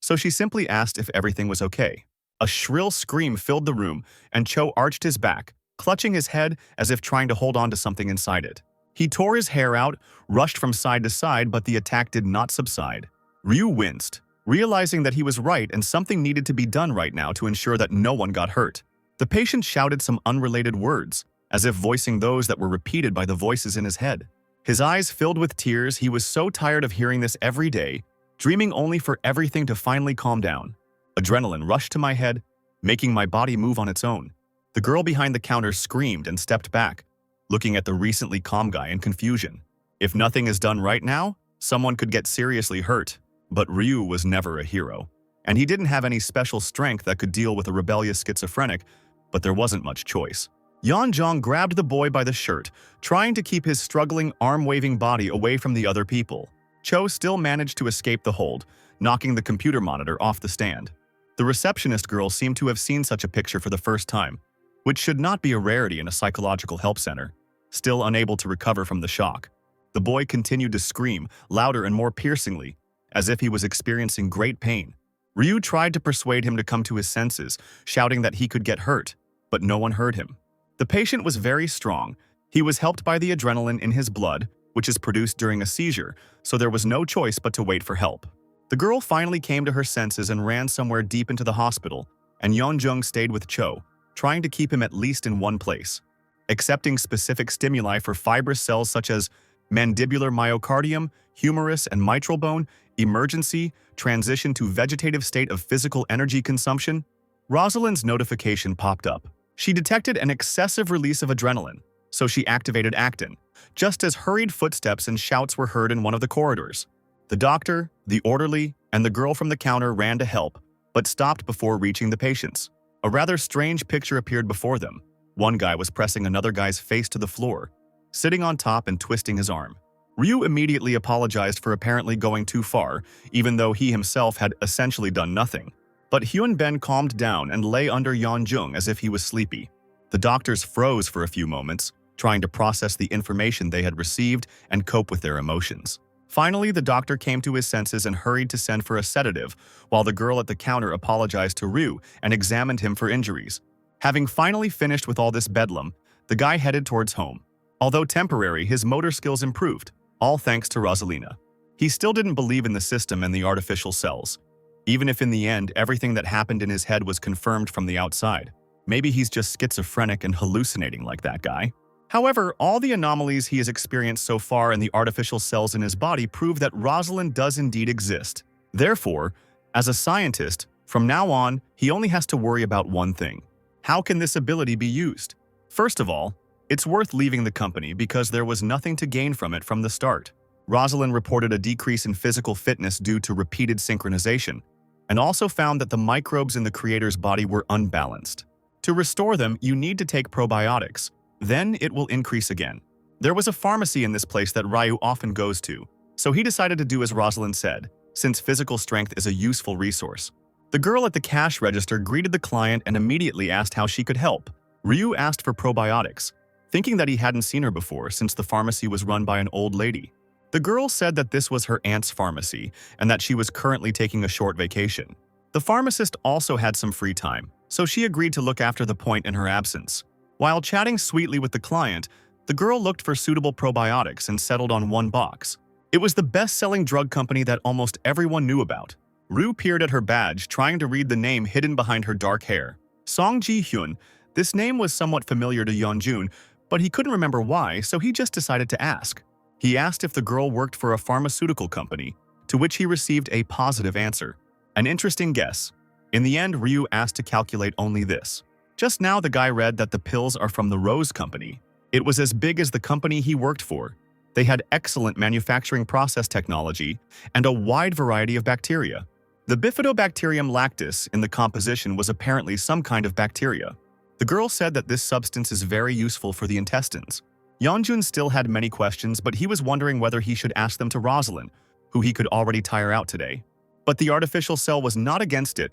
so she simply asked if everything was okay. A shrill scream filled the room, and Cho arched his back, clutching his head as if trying to hold on to something inside it. He tore his hair out, rushed from side to side, but the attack did not subside. Ryu winced, realizing that he was right and something needed to be done right now to ensure that no one got hurt. The patient shouted some unrelated words, as if voicing those that were repeated by the voices in his head. His eyes filled with tears. He was so tired of hearing this every day, dreaming only for everything to finally calm down. Adrenaline rushed to my head, making my body move on its own. The girl behind the counter screamed and stepped back, looking at the recently calm guy in confusion. If nothing is done right now, someone could get seriously hurt. But Ryu was never a hero, and he didn't have any special strength that could deal with a rebellious schizophrenic, but there wasn't much choice. Yeonjong grabbed the boy by the shirt, trying to keep his struggling, arm-waving body away from the other people. Cho still managed to escape the hold, knocking the computer monitor off the stand. The receptionist girl seemed to have seen such a picture for the first time, which should not be a rarity in a psychological help center. Still unable to recover from the shock, the boy continued to scream, louder and more piercingly, as if he was experiencing great pain. Ryu tried to persuade him to come to his senses, shouting that he could get hurt, but no one heard him. The patient was very strong. He was helped by the adrenaline in his blood, which is produced during a seizure, so there was no choice but to wait for help. The girl finally came to her senses and ran somewhere deep into the hospital, and Yeonjung stayed with Cho, trying to keep him at least in one place. Accepting specific stimuli for fibrous cells such as mandibular myocardium, humerus, and mitral bone, emergency, transition to vegetative state of physical energy consumption, Rosalind's notification popped up. She detected an excessive release of adrenaline, so she activated Acton, just as hurried footsteps and shouts were heard in one of the corridors. The doctor, the orderly, and the girl from the counter ran to help, but stopped before reaching the patients. A rather strange picture appeared before them. One guy was pressing another guy's face to the floor, sitting on top and twisting his arm. Ryu immediately apologized for apparently going too far, even though he himself had essentially done nothing. But Hyun Ben calmed down and lay under Yeonjung as if he was sleepy. The doctors froze for a few moments, trying to process the information they had received and cope with their emotions. Finally, the doctor came to his senses and hurried to send for a sedative, while the girl at the counter apologized to Ryu and examined him for injuries. Having finally finished with all this bedlam, the guy headed towards home. Although temporary, his motor skills improved, all thanks to Rosalina. He still didn't believe in the system and the artificial cells, even if in the end everything that happened in his head was confirmed from the outside. Maybe he's just schizophrenic and hallucinating like that guy. However, all the anomalies he has experienced so far in the artificial cells in his body prove that Rosalind does indeed exist. Therefore, as a scientist, from now on, he only has to worry about one thing. How can this ability be used? First of all, it's worth leaving the company because there was nothing to gain from it from the start. Rosalind reported a decrease in physical fitness due to repeated synchronization, and also found that the microbes in the creator's body were unbalanced. To restore them, you need to take probiotics. Then it will increase again. There was a pharmacy in this place that Ryu often goes to, so he decided to do as Rosalind said, since physical strength is a useful resource. The girl at the cash register greeted the client and immediately asked how she could help. Ryu asked for probiotics, thinking that he hadn't seen her before since the pharmacy was run by an old lady. The girl said that this was her aunt's pharmacy and that she was currently taking a short vacation. The pharmacist also had some free time, so she agreed to look after the point in her absence. While chatting sweetly with the client, the girl looked for suitable probiotics and settled on one box. It was the best-selling drug company that almost everyone knew about. Ryu peered at her badge, trying to read the name hidden behind her dark hair. Song Ji-hyun. This name was somewhat familiar to Yeonjun, but he couldn't remember why, so he just decided to ask. He asked if the girl worked for a pharmaceutical company, to which he received a positive answer. An interesting guess. In the end, Ryu asked to calculate only this. Just now, the guy read that the pills are from the Rose Company. It was as big as the company he worked for. They had excellent manufacturing process technology and a wide variety of bacteria. The Bifidobacterium lactis in the composition was apparently some kind of bacteria. The girl said that this substance is very useful for the intestines. Yeonjun still had many questions, but he was wondering whether he should ask them to Rosalind, who he could already tire out today. But the artificial cell was not against it,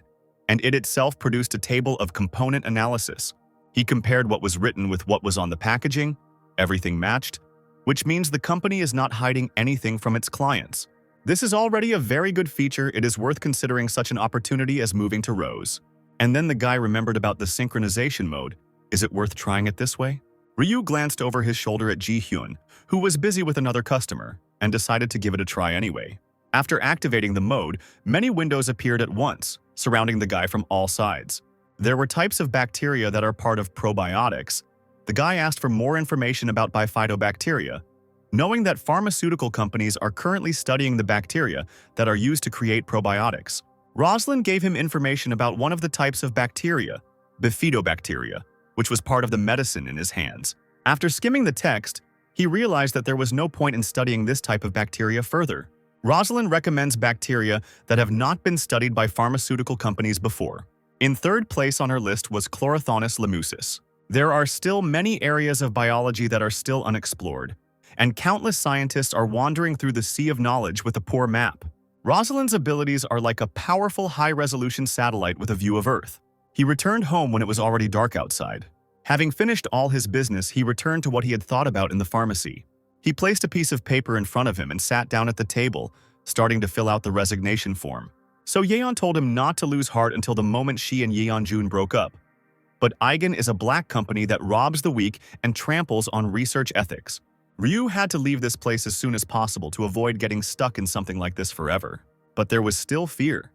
and it itself produced a table of component analysis. He compared what was written with what was on the packaging. Everything matched, which means the company is not hiding anything from its clients. This is already a very good feature. It is worth considering such an opportunity as moving to Rose. And then the guy remembered about the synchronization mode. Is it worth trying it this way? Ryu glanced over his shoulder at Ji-hyun, who was busy with another customer, and decided to give it a try anyway. After activating the mode, many windows appeared at once, surrounding the guy from all sides. There were types of bacteria that are part of probiotics. The guy asked for more information about bifidobacteria, knowing that pharmaceutical companies are currently studying the bacteria that are used to create probiotics. Rosalind gave him information about one of the types of bacteria, bifidobacteria, which was part of the medicine in his hands. After skimming the text, he realized that there was no point in studying this type of bacteria further. Rosalind recommends bacteria that have not been studied by pharmaceutical companies before. In third place on her list was Chlorothonus lamusis. There are still many areas of biology that are still unexplored, and countless scientists are wandering through the sea of knowledge with a poor map. Rosalind's abilities are like a powerful high-resolution satellite with a view of Earth. He returned home when it was already dark outside. Having finished all his business, he returned to what he had thought about in the pharmacy. He placed a piece of paper in front of him and sat down at the table, starting to fill out the resignation form. So Yeon told him not to lose heart until the moment she and Yeonjun broke up. But Eigen is a black company that robs the weak and tramples on research ethics. Ryu had to leave this place as soon as possible to avoid getting stuck in something like this forever. But there was still fear.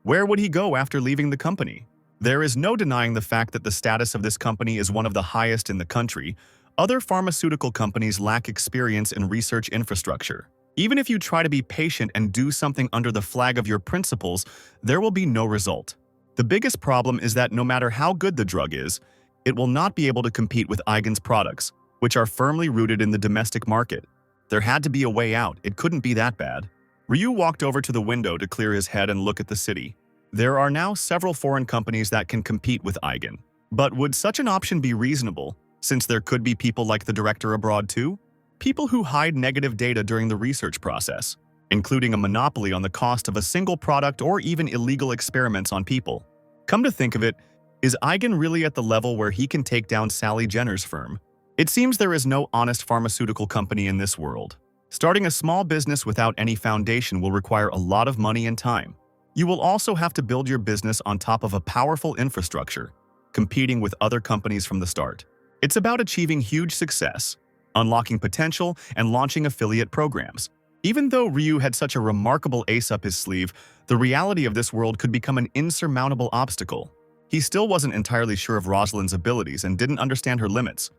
Where would he go after leaving the company? There is no denying the fact that the status of this company is one of the highest in the country. Other pharmaceutical companies lack experience in research infrastructure. Even if you try to be patient and do something under the flag of your principles, there will be no result. The biggest problem is that no matter how good the drug is, it will not be able to compete with Eigen's products, which are firmly rooted in the domestic market. There had to be a way out. It couldn't be that bad. Ryu walked over to the window to clear his head and look at the city. There are now several foreign companies that can compete with Eigen. But would such an option be reasonable, since there could be people like the director abroad too? People who hide negative data during the research process, including a monopoly on the cost of a single product or even illegal experiments on people. Come to think of it, is Eigen really at the level where he can take down Sally Jenner's firm? It seems there is no honest pharmaceutical company in this world. Starting a small business without any foundation will require a lot of money and time. You will also have to build your business on top of a powerful infrastructure, competing with other companies from the start. It's about achieving huge success, unlocking potential, and launching affiliate programs. Even though Ryu had such a remarkable ace up his sleeve, the reality of this world could become an insurmountable obstacle. He still wasn't entirely sure of Rosalind's abilities and didn't understand her limits.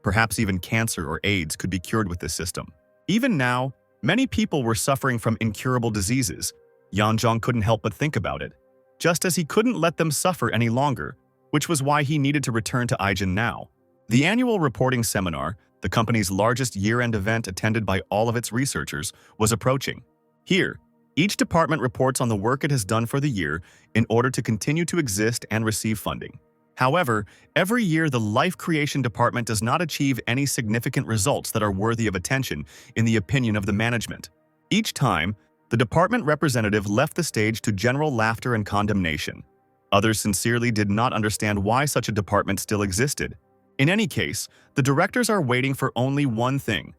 Perhaps even cancer or AIDS could be cured with this system. Even now, many people were suffering from incurable diseases. Yeonjong couldn't help but think about it, just as he couldn't let them suffer any longer, which was why he needed to return to Eigen now. The annual reporting seminar, the company's largest year-end event attended by all of its researchers, was approaching. Here, each department reports on the work it has done for the year in order to continue to exist and receive funding. However, every year the Life Creation Department does not achieve any significant results that are worthy of attention in the opinion of the management. Each time, the department representative left the stage to general laughter and condemnation. Others sincerely did not understand why such a department still existed. In any case, the directors are waiting for only one thing,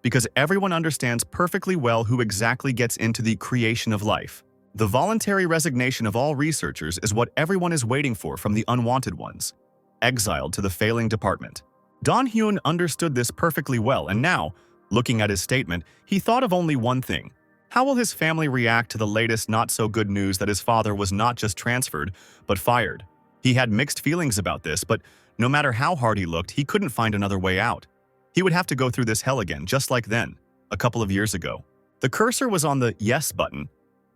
because everyone understands perfectly well who exactly gets into the creation of life. The voluntary resignation of all researchers is what everyone is waiting for from the unwanted ones, exiled to the failing department. Don-hyun understood this perfectly well, and now, looking at his statement, he thought of only one thing. How will his family react to the latest not-so-good news that his father was not just transferred, but fired? He had mixed feelings about this, but no matter how hard he looked, he couldn't find another way out. He would have to go through this hell again, just like then, a couple of years ago. The cursor was on the Yes button,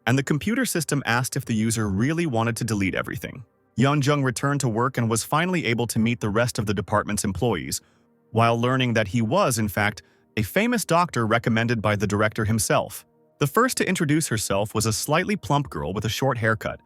and the computer system asked if the user really wanted to delete everything. Yeonjung returned to work and was finally able to meet the rest of the department's employees, while learning that he was, in fact, a famous doctor recommended by the director himself. The first to introduce herself was a slightly plump girl with a short haircut,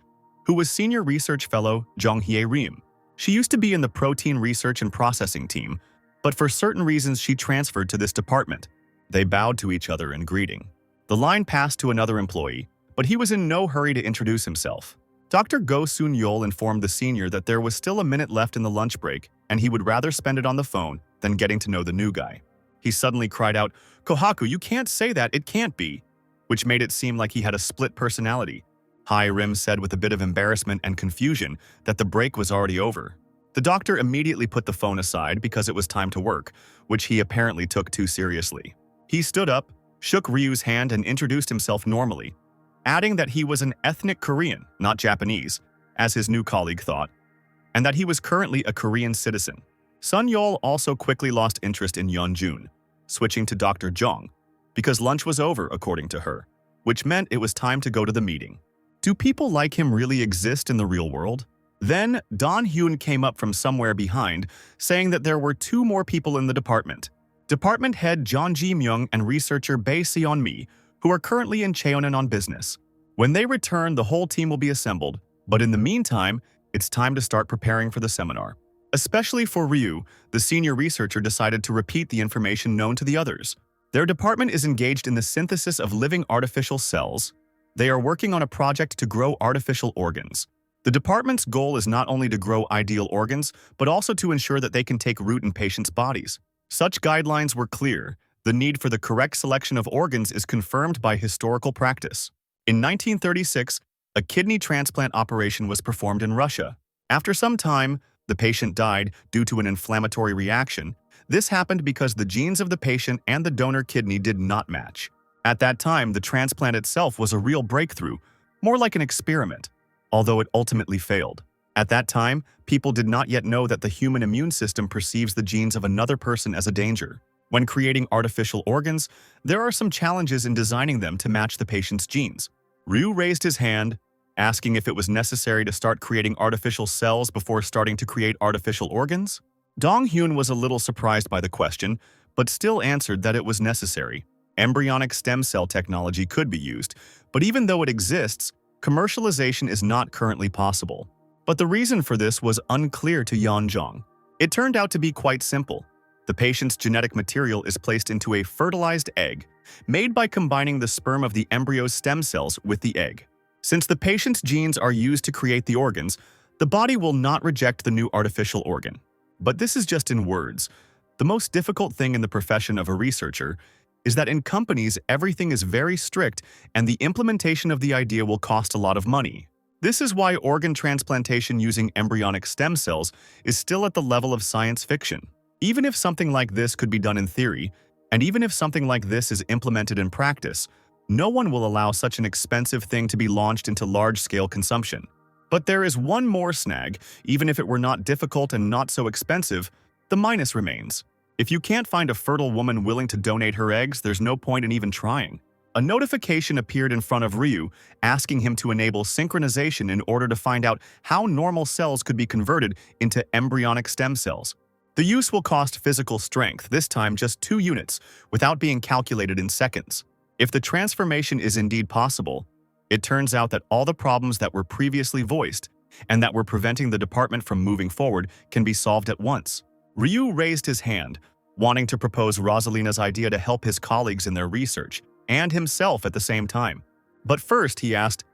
who was senior research fellow Jong Hye-rim. She used to be in the protein research and processing team, but for certain reasons she transferred to this department. They bowed to each other in greeting. The line passed to another employee, but he was in no hurry to introduce himself. Dr. Go Soon-yeol informed the senior that there was still a minute left in the lunch break, and he would rather spend it on the phone than getting to know the new guy. He suddenly cried out, "Kohaku, you can't say that, it can't be," which made it seem like he had a split personality. Hye-rim said with a bit of embarrassment and confusion that the break was already over. The doctor immediately put the phone aside because it was time to work, which he apparently took too seriously. He stood up, shook Ryu's hand and introduced himself normally, adding that he was an ethnic Korean, not Japanese, as his new colleague thought, and that he was currently a Korean citizen. Sun-yeol also quickly lost interest in Yeonjun, switching to Dr. Jong, because lunch was over, according to her, which meant it was time to go to the meeting. Do people like him really exist in the real world? Then, Don-hyun came up from somewhere behind, saying that there were two more people in the department. Department head Jeon Ji-myung and researcher Bae Seon-mi, who are currently in Cheonan on business. When they return, the whole team will be assembled, but in the meantime, it's time to start preparing for the seminar. Especially for Ryu, the senior researcher decided to repeat the information known to the others. Their department is engaged in the synthesis of living artificial cells. They are working on a project to grow artificial organs. The department's goal is not only to grow ideal organs, but also to ensure that they can take root in patients' bodies. Such guidelines were clear. The need for the correct selection of organs is confirmed by historical practice. In 1936, A kidney transplant operation was performed in Russia. After some time, the patient died due to an inflammatory reaction. This happened because the genes of the patient and the donor kidney did not match. At that time, the transplant itself was a real breakthrough, more like an experiment, although it ultimately failed. At that time, people did not yet know that the human immune system perceives the genes of another person as a danger. When creating artificial organs, there are some challenges in designing them to match the patient's genes. Ryu raised his hand, asking if it was necessary to start creating artificial cells before starting to create artificial organs. Dong-hyun was a little surprised by the question, but still answered that it was necessary. Embryonic stem cell technology could be used, but even though it exists, commercialization is not currently possible. But the reason for this was unclear to Yeonjong. It turned out to be quite simple. The patient's genetic material is placed into a fertilized egg, made by combining the sperm of the embryo's stem cells with the egg. Since the patient's genes are used to create the organs, the body will not reject the new artificial organ. But this is just in words. The most difficult thing in the profession of a researcher is that in companies everything is very strict and the implementation of the idea will cost a lot of money. This is why organ transplantation using embryonic stem cells is still at the level of science fiction. Even if something like this could be done in theory, and even if something like this is implemented in practice, no one will allow such an expensive thing to be launched into large-scale consumption. But there is one more snag. Even if it were not difficult and not so expensive, the minus remains. If you can't find a fertile woman willing to donate her eggs, there's no point in even trying. A notification appeared in front of Ryu, asking him to enable synchronization in order to find out how normal cells could be converted into embryonic stem cells. The use will cost physical strength, this time just 2 units, without being calculated in seconds. If the transformation is indeed possible, it turns out that all the problems that were previously voiced and that were preventing the department from moving forward can be solved at once. Ryu raised his hand, wanting to propose Rosalina's idea to help his colleagues in their research, and himself at the same time. But first, he asked,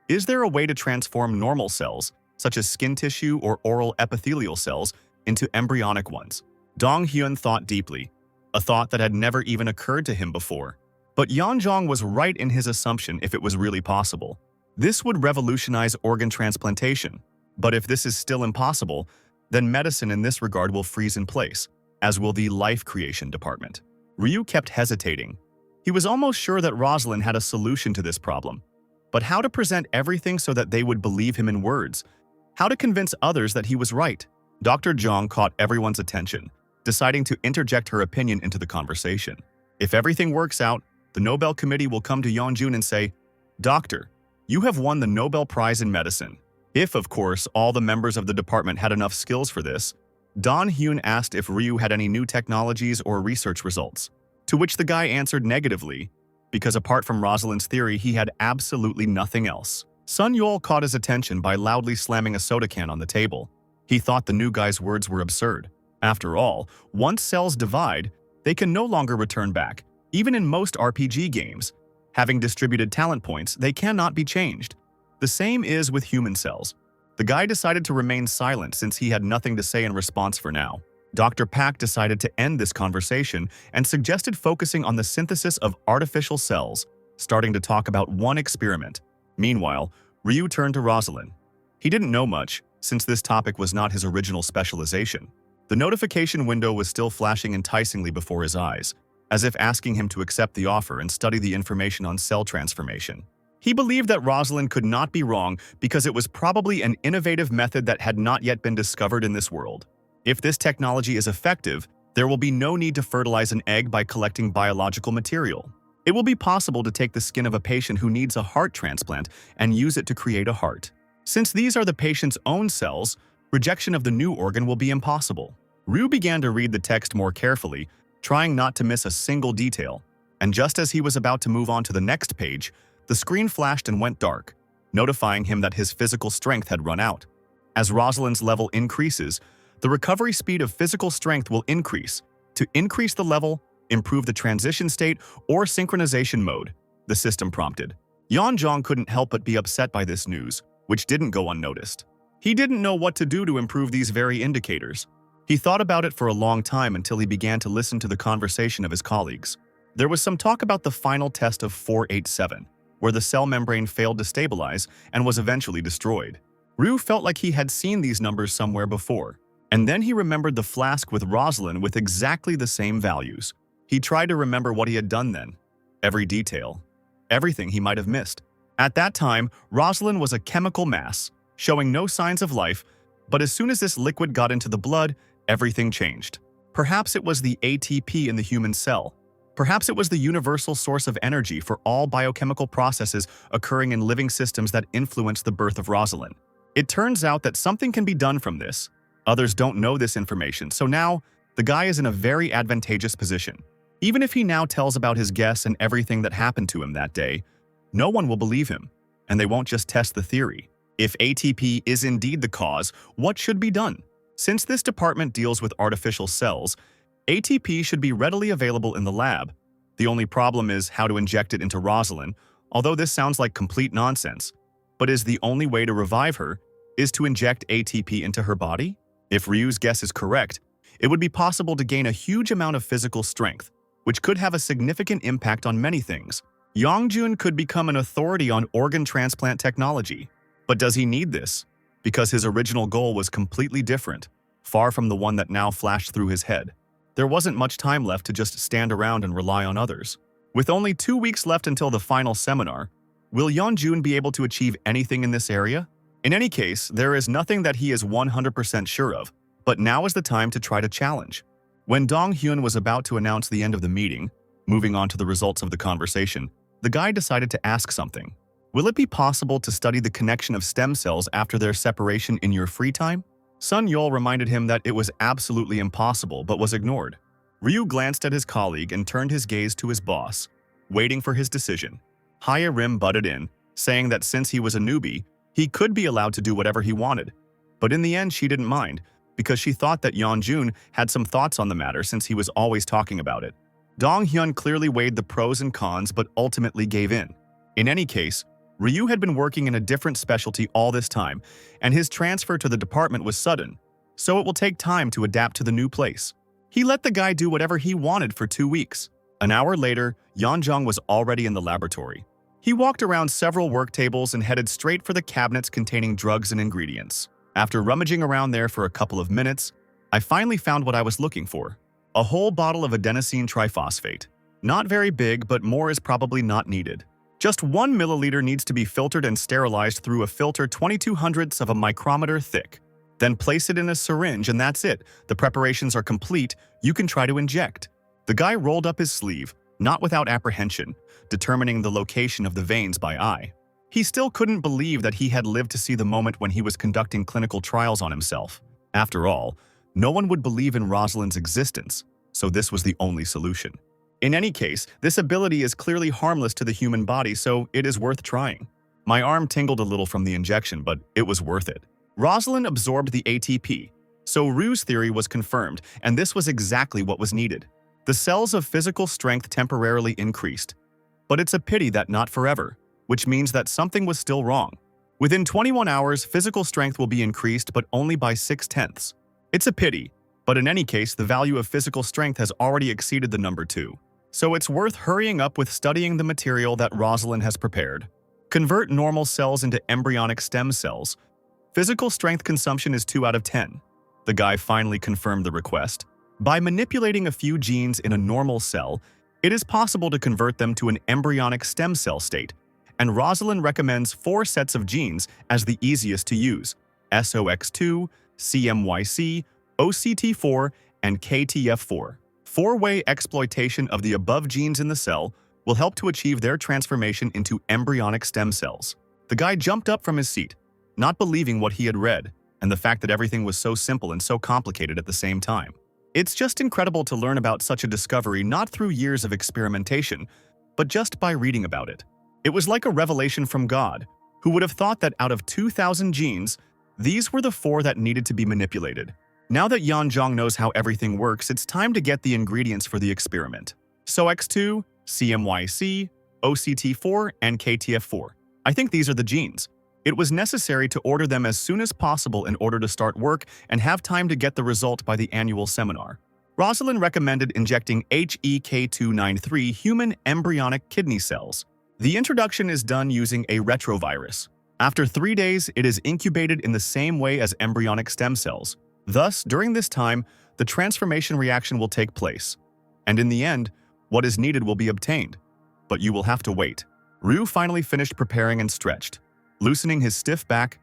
is there a way to transform normal cells, such as skin tissue or oral epithelial cells, into embryonic ones? Dong-hyun thought deeply, a thought that had never even occurred to him before. But Yeonjong was right in his assumption if it was really possible. This would revolutionize organ transplantation. But if this is still impossible, then medicine in this regard will freeze in place, as will the life creation department. Ryu kept hesitating. He was almost sure that Rosalind had a solution to this problem. But how to present everything so that they would believe him in words? How to convince others that he was right? Dr. Jong caught everyone's attention, deciding to interject her opinion into the conversation. If everything works out, the Nobel Committee will come to Yeonjun and say, "Doctor, you have won the Nobel Prize in Medicine." If, of course, all the members of the department had enough skills for this. Don-hyun asked if Ryu had any new technologies or research results, to which the guy answered negatively, because apart from Rosalind's theory, he had absolutely nothing else. Sun Yol caught his attention by loudly slamming a soda can on the table. He thought the new guy's words were absurd. After all, once cells divide, they can no longer return back. Even in most RPG games, having distributed talent points, they cannot be changed. The same is with human cells. The guy decided to remain silent since he had nothing to say in response for now. Dr. Pak decided to end this conversation and suggested focusing on the synthesis of artificial cells, starting to talk about one experiment. Meanwhile, Ryu turned to Rosalind. He didn't know much, since this topic was not his original specialization. The notification window was still flashing enticingly before his eyes, as if asking him to accept the offer and study the information on cell transformation. He believed that Rosalind could not be wrong because it was probably an innovative method that had not yet been discovered in this world. If this technology is effective, there will be no need to fertilize an egg by collecting biological material. It will be possible to take the skin of a patient who needs a heart transplant and use it to create a heart. Since these are the patient's own cells, rejection of the new organ will be impossible. Ryu began to read the text more carefully, trying not to miss a single detail. And just as he was about to move on to the next page, the screen flashed and went dark, notifying him that his physical strength had run out. As Rosalind's level increases, the recovery speed of physical strength will increase. To increase the level, improve the transition state, or synchronization mode, the system prompted. Yeonjong couldn't help but be upset by this news, which didn't go unnoticed. He didn't know what to do to improve these very indicators. He thought about it for a long time until he began to listen to the conversation of his colleagues. There was some talk about the final test of 487. where the cell membrane failed to stabilize and was eventually destroyed. Ryu felt like he had seen these numbers somewhere before, and then he remembered the flask with Rosalind with exactly the same values. He tried to remember what he had done then. Every detail. Everything he might have missed. At that time, Rosalind was a chemical mass, showing no signs of life, but as soon as this liquid got into the blood, everything changed. Perhaps it was the ATP in the human cell. Perhaps it was the universal source of energy for all biochemical processes occurring in living systems that influenced the birth of Rosalind. It turns out that something can be done from this. Others don't know this information, so now the guy is in a very advantageous position. Even if he now tells about his guess and everything that happened to him that day, no one will believe him, and they won't just test the theory. If ATP is indeed the cause, what should be done? Since this department deals with artificial cells, ATP should be readily available in the lab. The only problem is how to inject it into Rosalind, although this sounds like complete nonsense. But is the only way to revive her is to inject ATP into her body? If Ryu's guess is correct, it would be possible to gain a huge amount of physical strength, which could have a significant impact on many things. Yongjun could become an authority on organ transplant technology. But does he need this? Because his original goal was completely different, far from the one that now flashed through his head. There wasn't much time left to just stand around and rely on others. With only 2 weeks left until the final seminar, will Yeonjun be able to achieve anything in this area? In any case, there is nothing that he is 100% sure of, but now is the time to try to challenge. When Dong-hyun was about to announce the end of the meeting, moving on to the results of the conversation, the guy decided to ask something. Will it be possible to study the connection of stem cells after their separation in your free time? Sun Yol reminded him that it was absolutely impossible but was ignored. Ryu glanced at his colleague and turned his gaze to his boss, waiting for his decision. Hya-rim butted in, saying that since he was a newbie, he could be allowed to do whatever he wanted. But in the end, she didn't mind, because she thought that Yeonjun had some thoughts on the matter since he was always talking about it. Dong-hyun clearly weighed the pros and cons but ultimately gave in. In any case, Ryu had been working in a different specialty all this time, and his transfer to the department was sudden, so it will take time to adapt to the new place. He let the guy do whatever he wanted for 2 weeks. An hour later, Yeonjung was already in the laboratory. He walked around several work tables and headed straight for the cabinets containing drugs and ingredients. After rummaging around there for a couple of minutes, I finally found what I was looking for. A whole bottle of adenosine triphosphate. Not very big, but more is probably not needed. Just 1 milliliter needs to be filtered and sterilized through a filter 22/100ths of a micrometer thick. Then place it in a syringe and that's it. The preparations are complete, you can try to inject. The guy rolled up his sleeve, not without apprehension, determining the location of the veins by eye. He still couldn't believe that he had lived to see the moment when he was conducting clinical trials on himself. After all, no one would believe in Rosalind's existence, so this was the only solution. In any case, this ability is clearly harmless to the human body, so it is worth trying. My arm tingled a little from the injection, but it was worth it. Rosalind absorbed the ATP, so Ryu's theory was confirmed, and this was exactly what was needed. The cells of physical strength temporarily increased. But it's a pity that not forever, which means that something was still wrong. Within 21 hours, physical strength will be increased, but only by 6/10. It's a pity, but in any case, the value of physical strength has already exceeded the number 2. So it's worth hurrying up with studying the material that Rosalind has prepared. Convert normal cells into embryonic stem cells. Physical strength consumption is 2 out of 10. The guy finally confirmed the request. By manipulating a few genes in a normal cell, it is possible to convert them to an embryonic stem cell state, and Rosalind recommends 4 sets of genes as the easiest to use: SOX2, CMYC, OCT4, and KTF4. 4-way exploitation of the above genes in the cell will help to achieve their transformation into embryonic stem cells. The guy jumped up from his seat, not believing what he had read, and the fact that everything was so simple and so complicated at the same time. It's just incredible to learn about such a discovery not through years of experimentation, but just by reading about it. It was like a revelation from God, who would have thought that out of 2,000 genes, these were the 4 that needed to be manipulated. Now that Yeonjung knows how everything works, it's time to get the ingredients for the experiment. SOX2, CMYC, OCT4, and KTF4. I think these are the genes. It was necessary to order them as soon as possible in order to start work and have time to get the result by the annual seminar. Rosalind recommended injecting HEK293 human embryonic kidney cells. The introduction is done using a retrovirus. After 3 days, it is incubated in the same way as embryonic stem cells. Thus, during this time, the transformation reaction will take place. And in the end, what is needed will be obtained. But you will have to wait. Ryu finally finished preparing and stretched. Loosening his stiff back,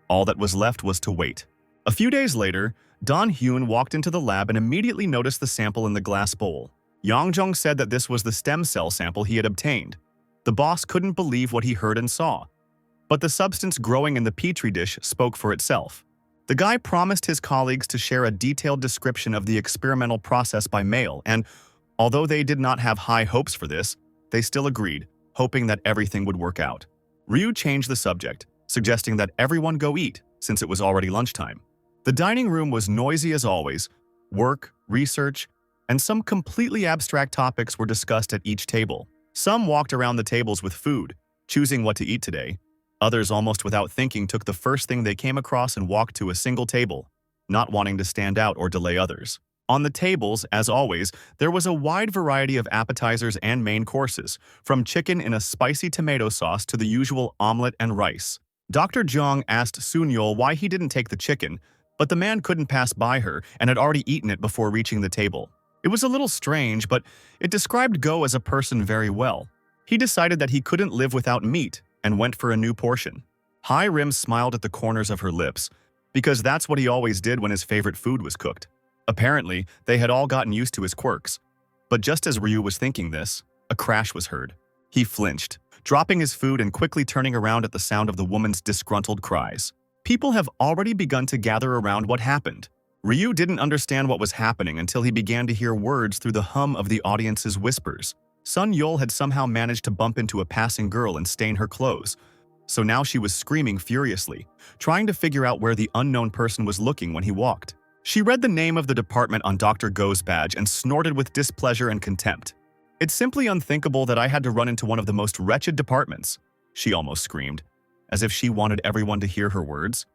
all that was left was to wait. A few days later, Don Hyun walked into the lab and immediately noticed the sample in the glass bowl. Yang Jong said that this was the stem cell sample he had obtained. The boss couldn't believe what he heard and saw. But the substance growing in the petri dish spoke for itself. The guy promised his colleagues to share a detailed description of the experimental process by mail, and although they did not have high hopes for this, they still agreed, hoping that everything would work out. Ryu changed the subject, suggesting that everyone go eat, since it was already lunchtime. The dining room was noisy as always. Work, research, and some completely abstract topics were discussed at each table. Some walked around the tables with food, choosing what to eat today. Others, almost without thinking, took the first thing they came across and walked to a single table, not wanting to stand out or delay others. On the tables, as always, there was a wide variety of appetizers and main courses, from chicken in a spicy tomato sauce to the usual omelet and rice. Dr. Jong asked Sun-yeol why he didn't take the chicken, but the man couldn't pass by her and had already eaten it before reaching the table. It was a little strange, but it described Go as a person very well. He decided that he couldn't live without meat and went for a new portion. Hai Rim smiled at the corners of her lips, because that's what he always did when his favorite food was cooked. Apparently, they had all gotten used to his quirks. But just as Ryu was thinking this, a crash was heard. He flinched, dropping his food and quickly turning around at the sound of the woman's disgruntled cries. People have already begun to gather around what happened. Ryu didn't understand what was happening until he began to hear words through the hum of the audience's whispers. Sun-yeol had somehow managed to bump into a passing girl and stain her clothes. So now she was screaming furiously, trying to figure out where the unknown person was looking when he walked. She read the name of the department on Dr. Go's badge and snorted with displeasure and contempt. "It's simply unthinkable that I had to run into one of the most wretched departments," she almost screamed, as if she wanted everyone to hear her words.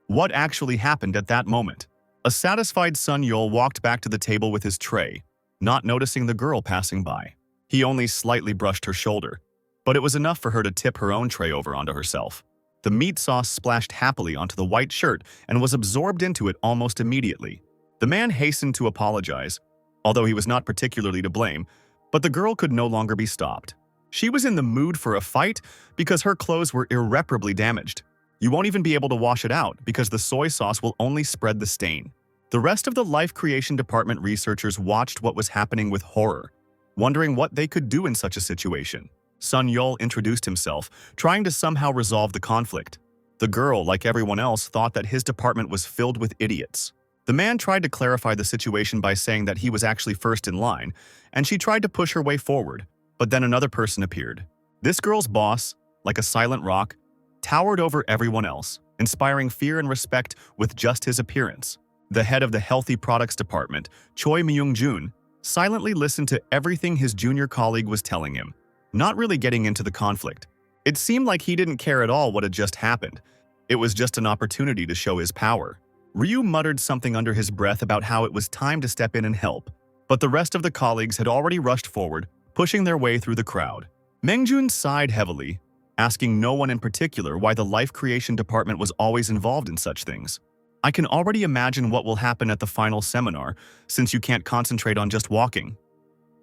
What actually happened at that moment? A satisfied Sun-yeol walked back to the table with his tray, not noticing the girl passing by. He only slightly brushed her shoulder, but it was enough for her to tip her own tray over onto herself. The meat sauce splashed happily onto the white shirt and was absorbed into it almost immediately. The man hastened to apologize, although he was not particularly to blame, but the girl could no longer be stopped. She was in the mood for a fight because her clothes were irreparably damaged. You won't even be able to wash it out because the soy sauce will only spread the stain. The rest of the Life Creation Department researchers watched what was happening with horror, wondering what they could do in such a situation. Sun-yeol introduced himself, trying to somehow resolve the conflict. The girl, like everyone else, thought that his department was filled with idiots. The man tried to clarify the situation by saying that he was actually first in line, and she tried to push her way forward, but then another person appeared. This girl's boss, like a silent rock, towered over everyone else, inspiring fear and respect with just his appearance. The head of the Healthy Products Department, Choi Myung-jun, silently listened to everything his junior colleague was telling him, not really getting into the conflict. It seemed like he didn't care at all what had just happened. It was just an opportunity to show his power. Ryu muttered something under his breath about how it was time to step in and help, but the rest of the colleagues had already rushed forward, pushing their way through the crowd. Mengjun sighed heavily, asking no one in particular why the Life Creation Department was always involved in such things. "I can already imagine what will happen at the final seminar, since you can't concentrate on just walking."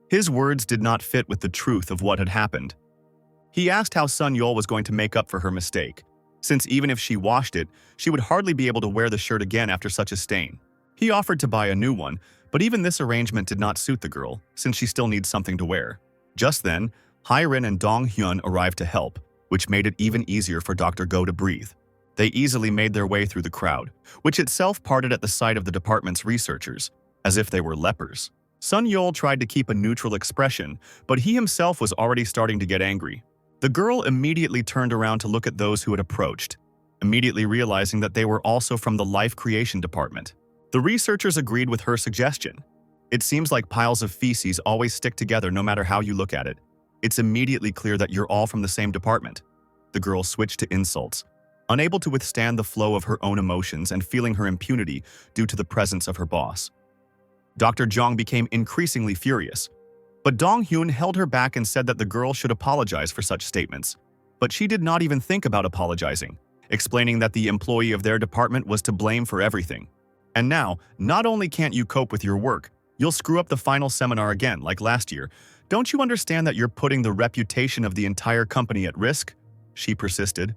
His words did not fit with the truth of what had happened. He asked how Sun-yeol was going to make up for her mistake, since even if she washed it, she would hardly be able to wear the shirt again after such a stain. He offered to buy a new one, but even this arrangement did not suit the girl, since she still needs something to wear. Just then, Hai-rin and Dong-hyun arrived to help, which made it even easier for Dr. Go to breathe. They easily made their way through the crowd, which itself parted at the sight of the department's researchers, as if they were lepers. Sun-yeol tried to keep a neutral expression, but he himself was already starting to get angry. The girl immediately turned around to look at those who had approached, immediately realizing that they were also from the Life Creation Department. The researchers agreed with her suggestion. "It seems like piles of feces always stick together no matter how you look at it. It's immediately clear that you're all from the same department." The girl switched to insults, unable to withstand the flow of her own emotions and feeling her impunity due to the presence of her boss. Dr. Jong became increasingly furious. But Dong-hyun held her back and said that the girl should apologize for such statements. But she did not even think about apologizing, explaining that the employee of their department was to blame for everything. And now, not only can't you cope with your work, you'll screw up the final seminar again, like last year. Don't you understand that you're putting the reputation of the entire company at risk? She persisted.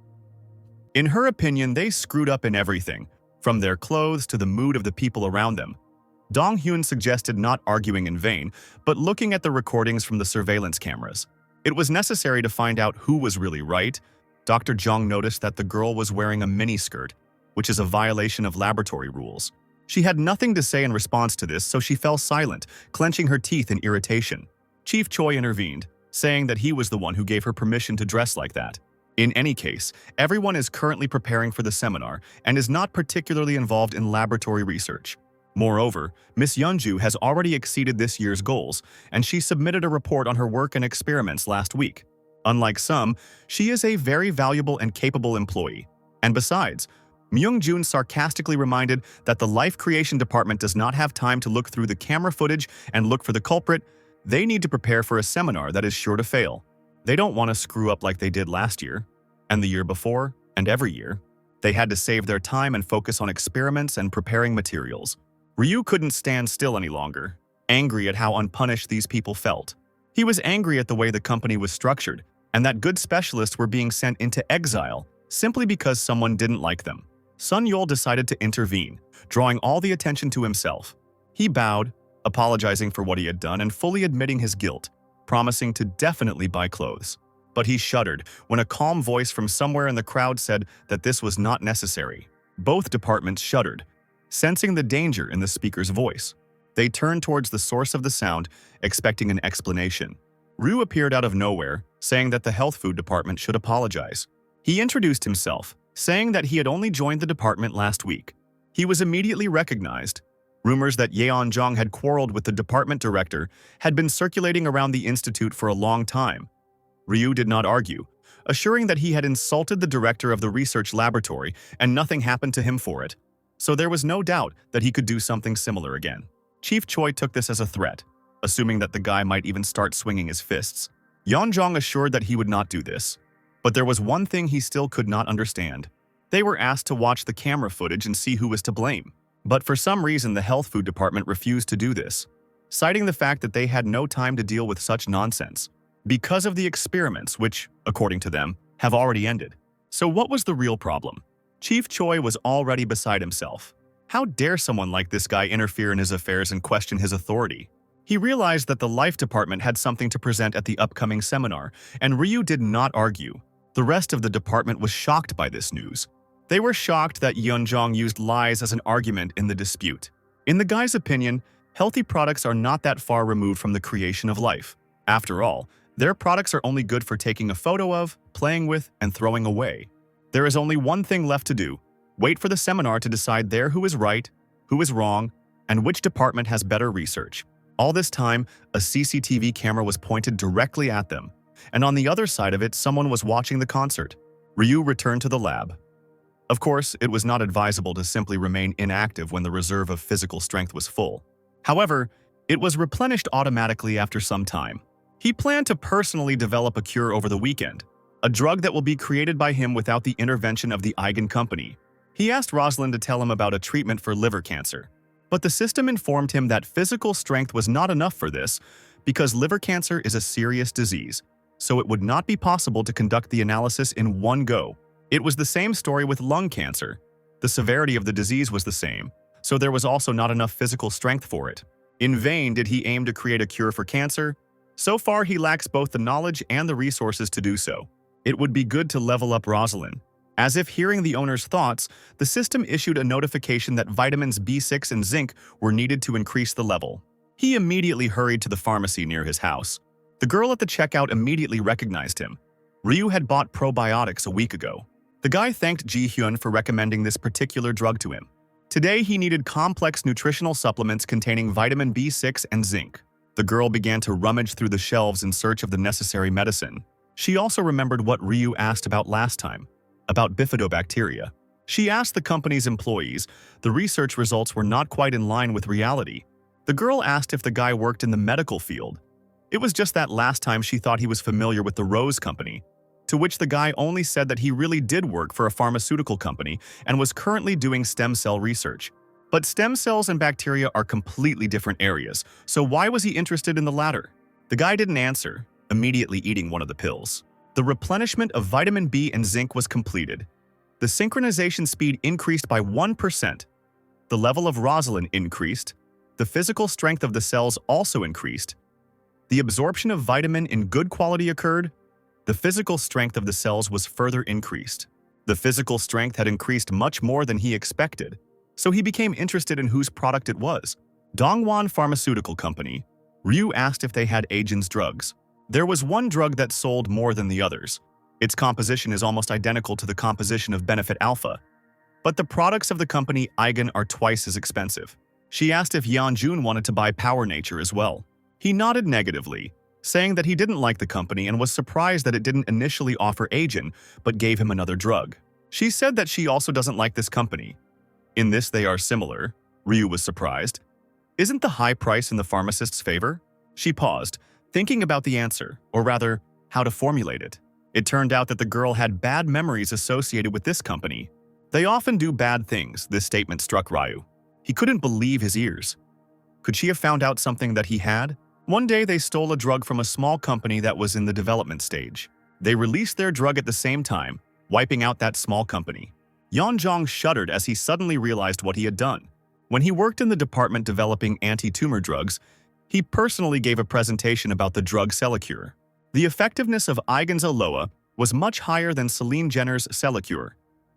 In her opinion, they screwed up in everything, from their clothes to the mood of the people around them. Dong-hyun suggested not arguing in vain, but looking at the recordings from the surveillance cameras. It was necessary to find out who was really right. Dr. Jung noticed that the girl was wearing a miniskirt, which is a violation of laboratory rules. She had nothing to say in response to this, so she fell silent, clenching her teeth in irritation. Chief Choi intervened, saying that he was the one who gave her permission to dress like that. In any case, everyone is currently preparing for the seminar and is not particularly involved in laboratory research. Moreover, Miss Yeonju has already exceeded this year's goals, and she submitted a report on her work and experiments last week. Unlike some, she is a very valuable and capable employee. And besides, Myung-jun sarcastically reminded that the Life Creation Department does not have time to look through the camera footage and look for the culprit. They need to prepare for a seminar that is sure to fail. They don't want to screw up like they did last year, and the year before, and every year. They had to save their time and focus on experiments and preparing materials. Ryu couldn't stand still any longer, angry at how unpunished these people felt. He was angry at the way the company was structured, and that good specialists were being sent into exile simply because someone didn't like them. Sun Yul decided to intervene, drawing all the attention to himself. He bowed, apologizing for what he had done and fully admitting his guilt, promising to definitely buy clothes. But he shuddered when a calm voice from somewhere in the crowd said that this was not necessary. Both departments shuddered, sensing the danger in the speaker's voice. They turned towards the source of the sound, expecting an explanation. Ryu appeared out of nowhere, saying that the health food department should apologize. He introduced himself, saying that he had only joined the department last week. He was immediately recognized. Rumors that Yeon-jong had quarreled with the department director had been circulating around the institute for a long time. Ryu did not argue, assuring that he had insulted the director of the research laboratory and nothing happened to him for it. So there was no doubt that he could do something similar again. Chief Choi took this as a threat, assuming that the guy might even start swinging his fists. Yeon-jong assured that he would not do this. But there was one thing he still could not understand. They were asked to watch the camera footage and see who was to blame. But for some reason, the health food department refused to do this, citing the fact that they had no time to deal with such nonsense, because of the experiments which, according to them, have already ended. So what was the real problem? Chief Choi was already beside himself. How dare someone like this guy interfere in his affairs and question his authority? He realized that the Life Department had something to present at the upcoming seminar, and Ryu did not argue. The rest of the department was shocked by this news. They were shocked that Yeon-jong used lies as an argument in the dispute. In the guy's opinion, healthy products are not that far removed from the creation of life. After all, their products are only good for taking a photo of, playing with, and throwing away. There is only one thing left to do. Wait for the seminar to decide there who is right, who is wrong, and which department has better research. All this time, a CCTV camera was pointed directly at them, and on the other side of it, someone was watching the concert. Ryu returned to the lab. Of course, it was not advisable to simply remain inactive when the reserve of physical strength was full. However, it was replenished automatically after some time. He planned to personally develop a cure over the weekend, a drug that will be created by him without the intervention of the Eigen company. He asked Rosalind to tell him about a treatment for liver cancer, but the system informed him that physical strength was not enough for this because liver cancer is a serious disease, so it would not be possible to conduct the analysis in one go. It was the same story with lung cancer. The severity of the disease was the same, so there was also not enough physical strength for it. In vain did he aim to create a cure for cancer. So far, he lacks both the knowledge and the resources to do so. It would be good to level up Rosalind. As if hearing the owner's thoughts, the system issued a notification that vitamins B6 and zinc were needed to increase the level. He immediately hurried to the pharmacy near his house. The girl at the checkout immediately recognized him. Ryu had bought probiotics a week ago. The guy thanked Ji-hyun for recommending this particular drug to him. Today, he needed complex nutritional supplements containing vitamin B6 and zinc. The girl began to rummage through the shelves in search of the necessary medicine. She also remembered what Ryu asked about last time, about bifidobacteria. She asked the company's employees. The research results were not quite in line with reality. The girl asked if the guy worked in the medical field. It was just that last time she thought he was familiar with the Rose Company, to which the guy only said that he really did work for a pharmaceutical company and was currently doing stem cell research. But stem cells and bacteria are completely different areas, so why was he interested in the latter? The guy didn't answer, immediately eating one of the pills. The replenishment of vitamin B and zinc was completed. The synchronization speed increased by 1%. The level of Rosalind increased. The physical strength of the cells also increased. The absorption of vitamin in good quality occurred. The physical strength of the cells was further increased. The physical strength had increased much more than he expected, so he became interested in whose product it was. Dongwon Pharmaceutical Company. Ryu asked if they had Agent's drugs. There was one drug that sold more than the others. Its composition is almost identical to the composition of Benefit Alpha, but the products of the company Eigen are twice as expensive. She asked if Yeonjun wanted to buy Power Nature as well. He nodded negatively, saying that he didn't like the company and was surprised that it didn't initially offer Agent but gave him another drug. She said that she also doesn't like this company. In this they are similar. Ryu was surprised. Isn't the high price in the pharmacist's favor? She paused, thinking about the answer, or rather, how to formulate it. It turned out that the girl had bad memories associated with this company. They often do bad things, this statement struck Ryu. He couldn't believe his ears. Could she have found out something that he had? One day they stole a drug from a small company that was in the development stage. They released their drug at the same time, wiping out that small company. Yeonjong shuddered as he suddenly realized what he had done. When he worked in the department developing anti-tumor drugs, he personally gave a presentation about the drug Celicure. The effectiveness of Eigen's Aloa was much higher than Celine Jenner's Celicure,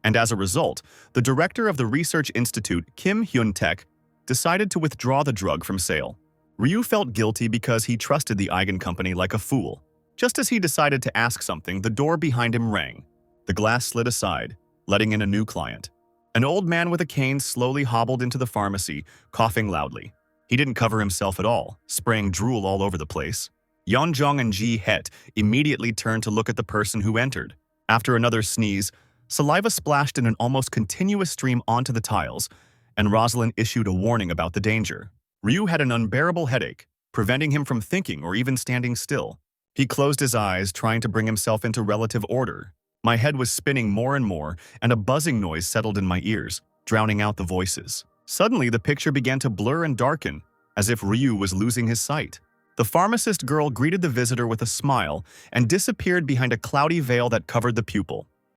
and as a result, the director of the research institute, Kim Hyun-taek, decided to withdraw the drug from sale. Ryu felt guilty because he trusted the Eigen company like a fool. Just as he decided to ask something, the door behind him rang. The glass slid aside, letting in a new client. An old man with a cane slowly hobbled into the pharmacy, coughing loudly. He didn't cover himself at all, spraying drool all over the place. Yeonjong and Ji Het immediately turned to look at the person who entered. After another sneeze, saliva splashed in an almost continuous stream onto the tiles, and Rosalind issued a warning about the danger. Ryu had an unbearable headache, preventing him from thinking or even standing still. He closed his eyes, trying to bring himself into relative order. My head was spinning more and more, and a buzzing noise settled in my ears, drowning out the voices. Suddenly, the picture began to blur and darken, as if Ryu was losing his sight. The pharmacist girl greeted the visitor with a smile and disappeared behind a cloudy veil that covered the pupil.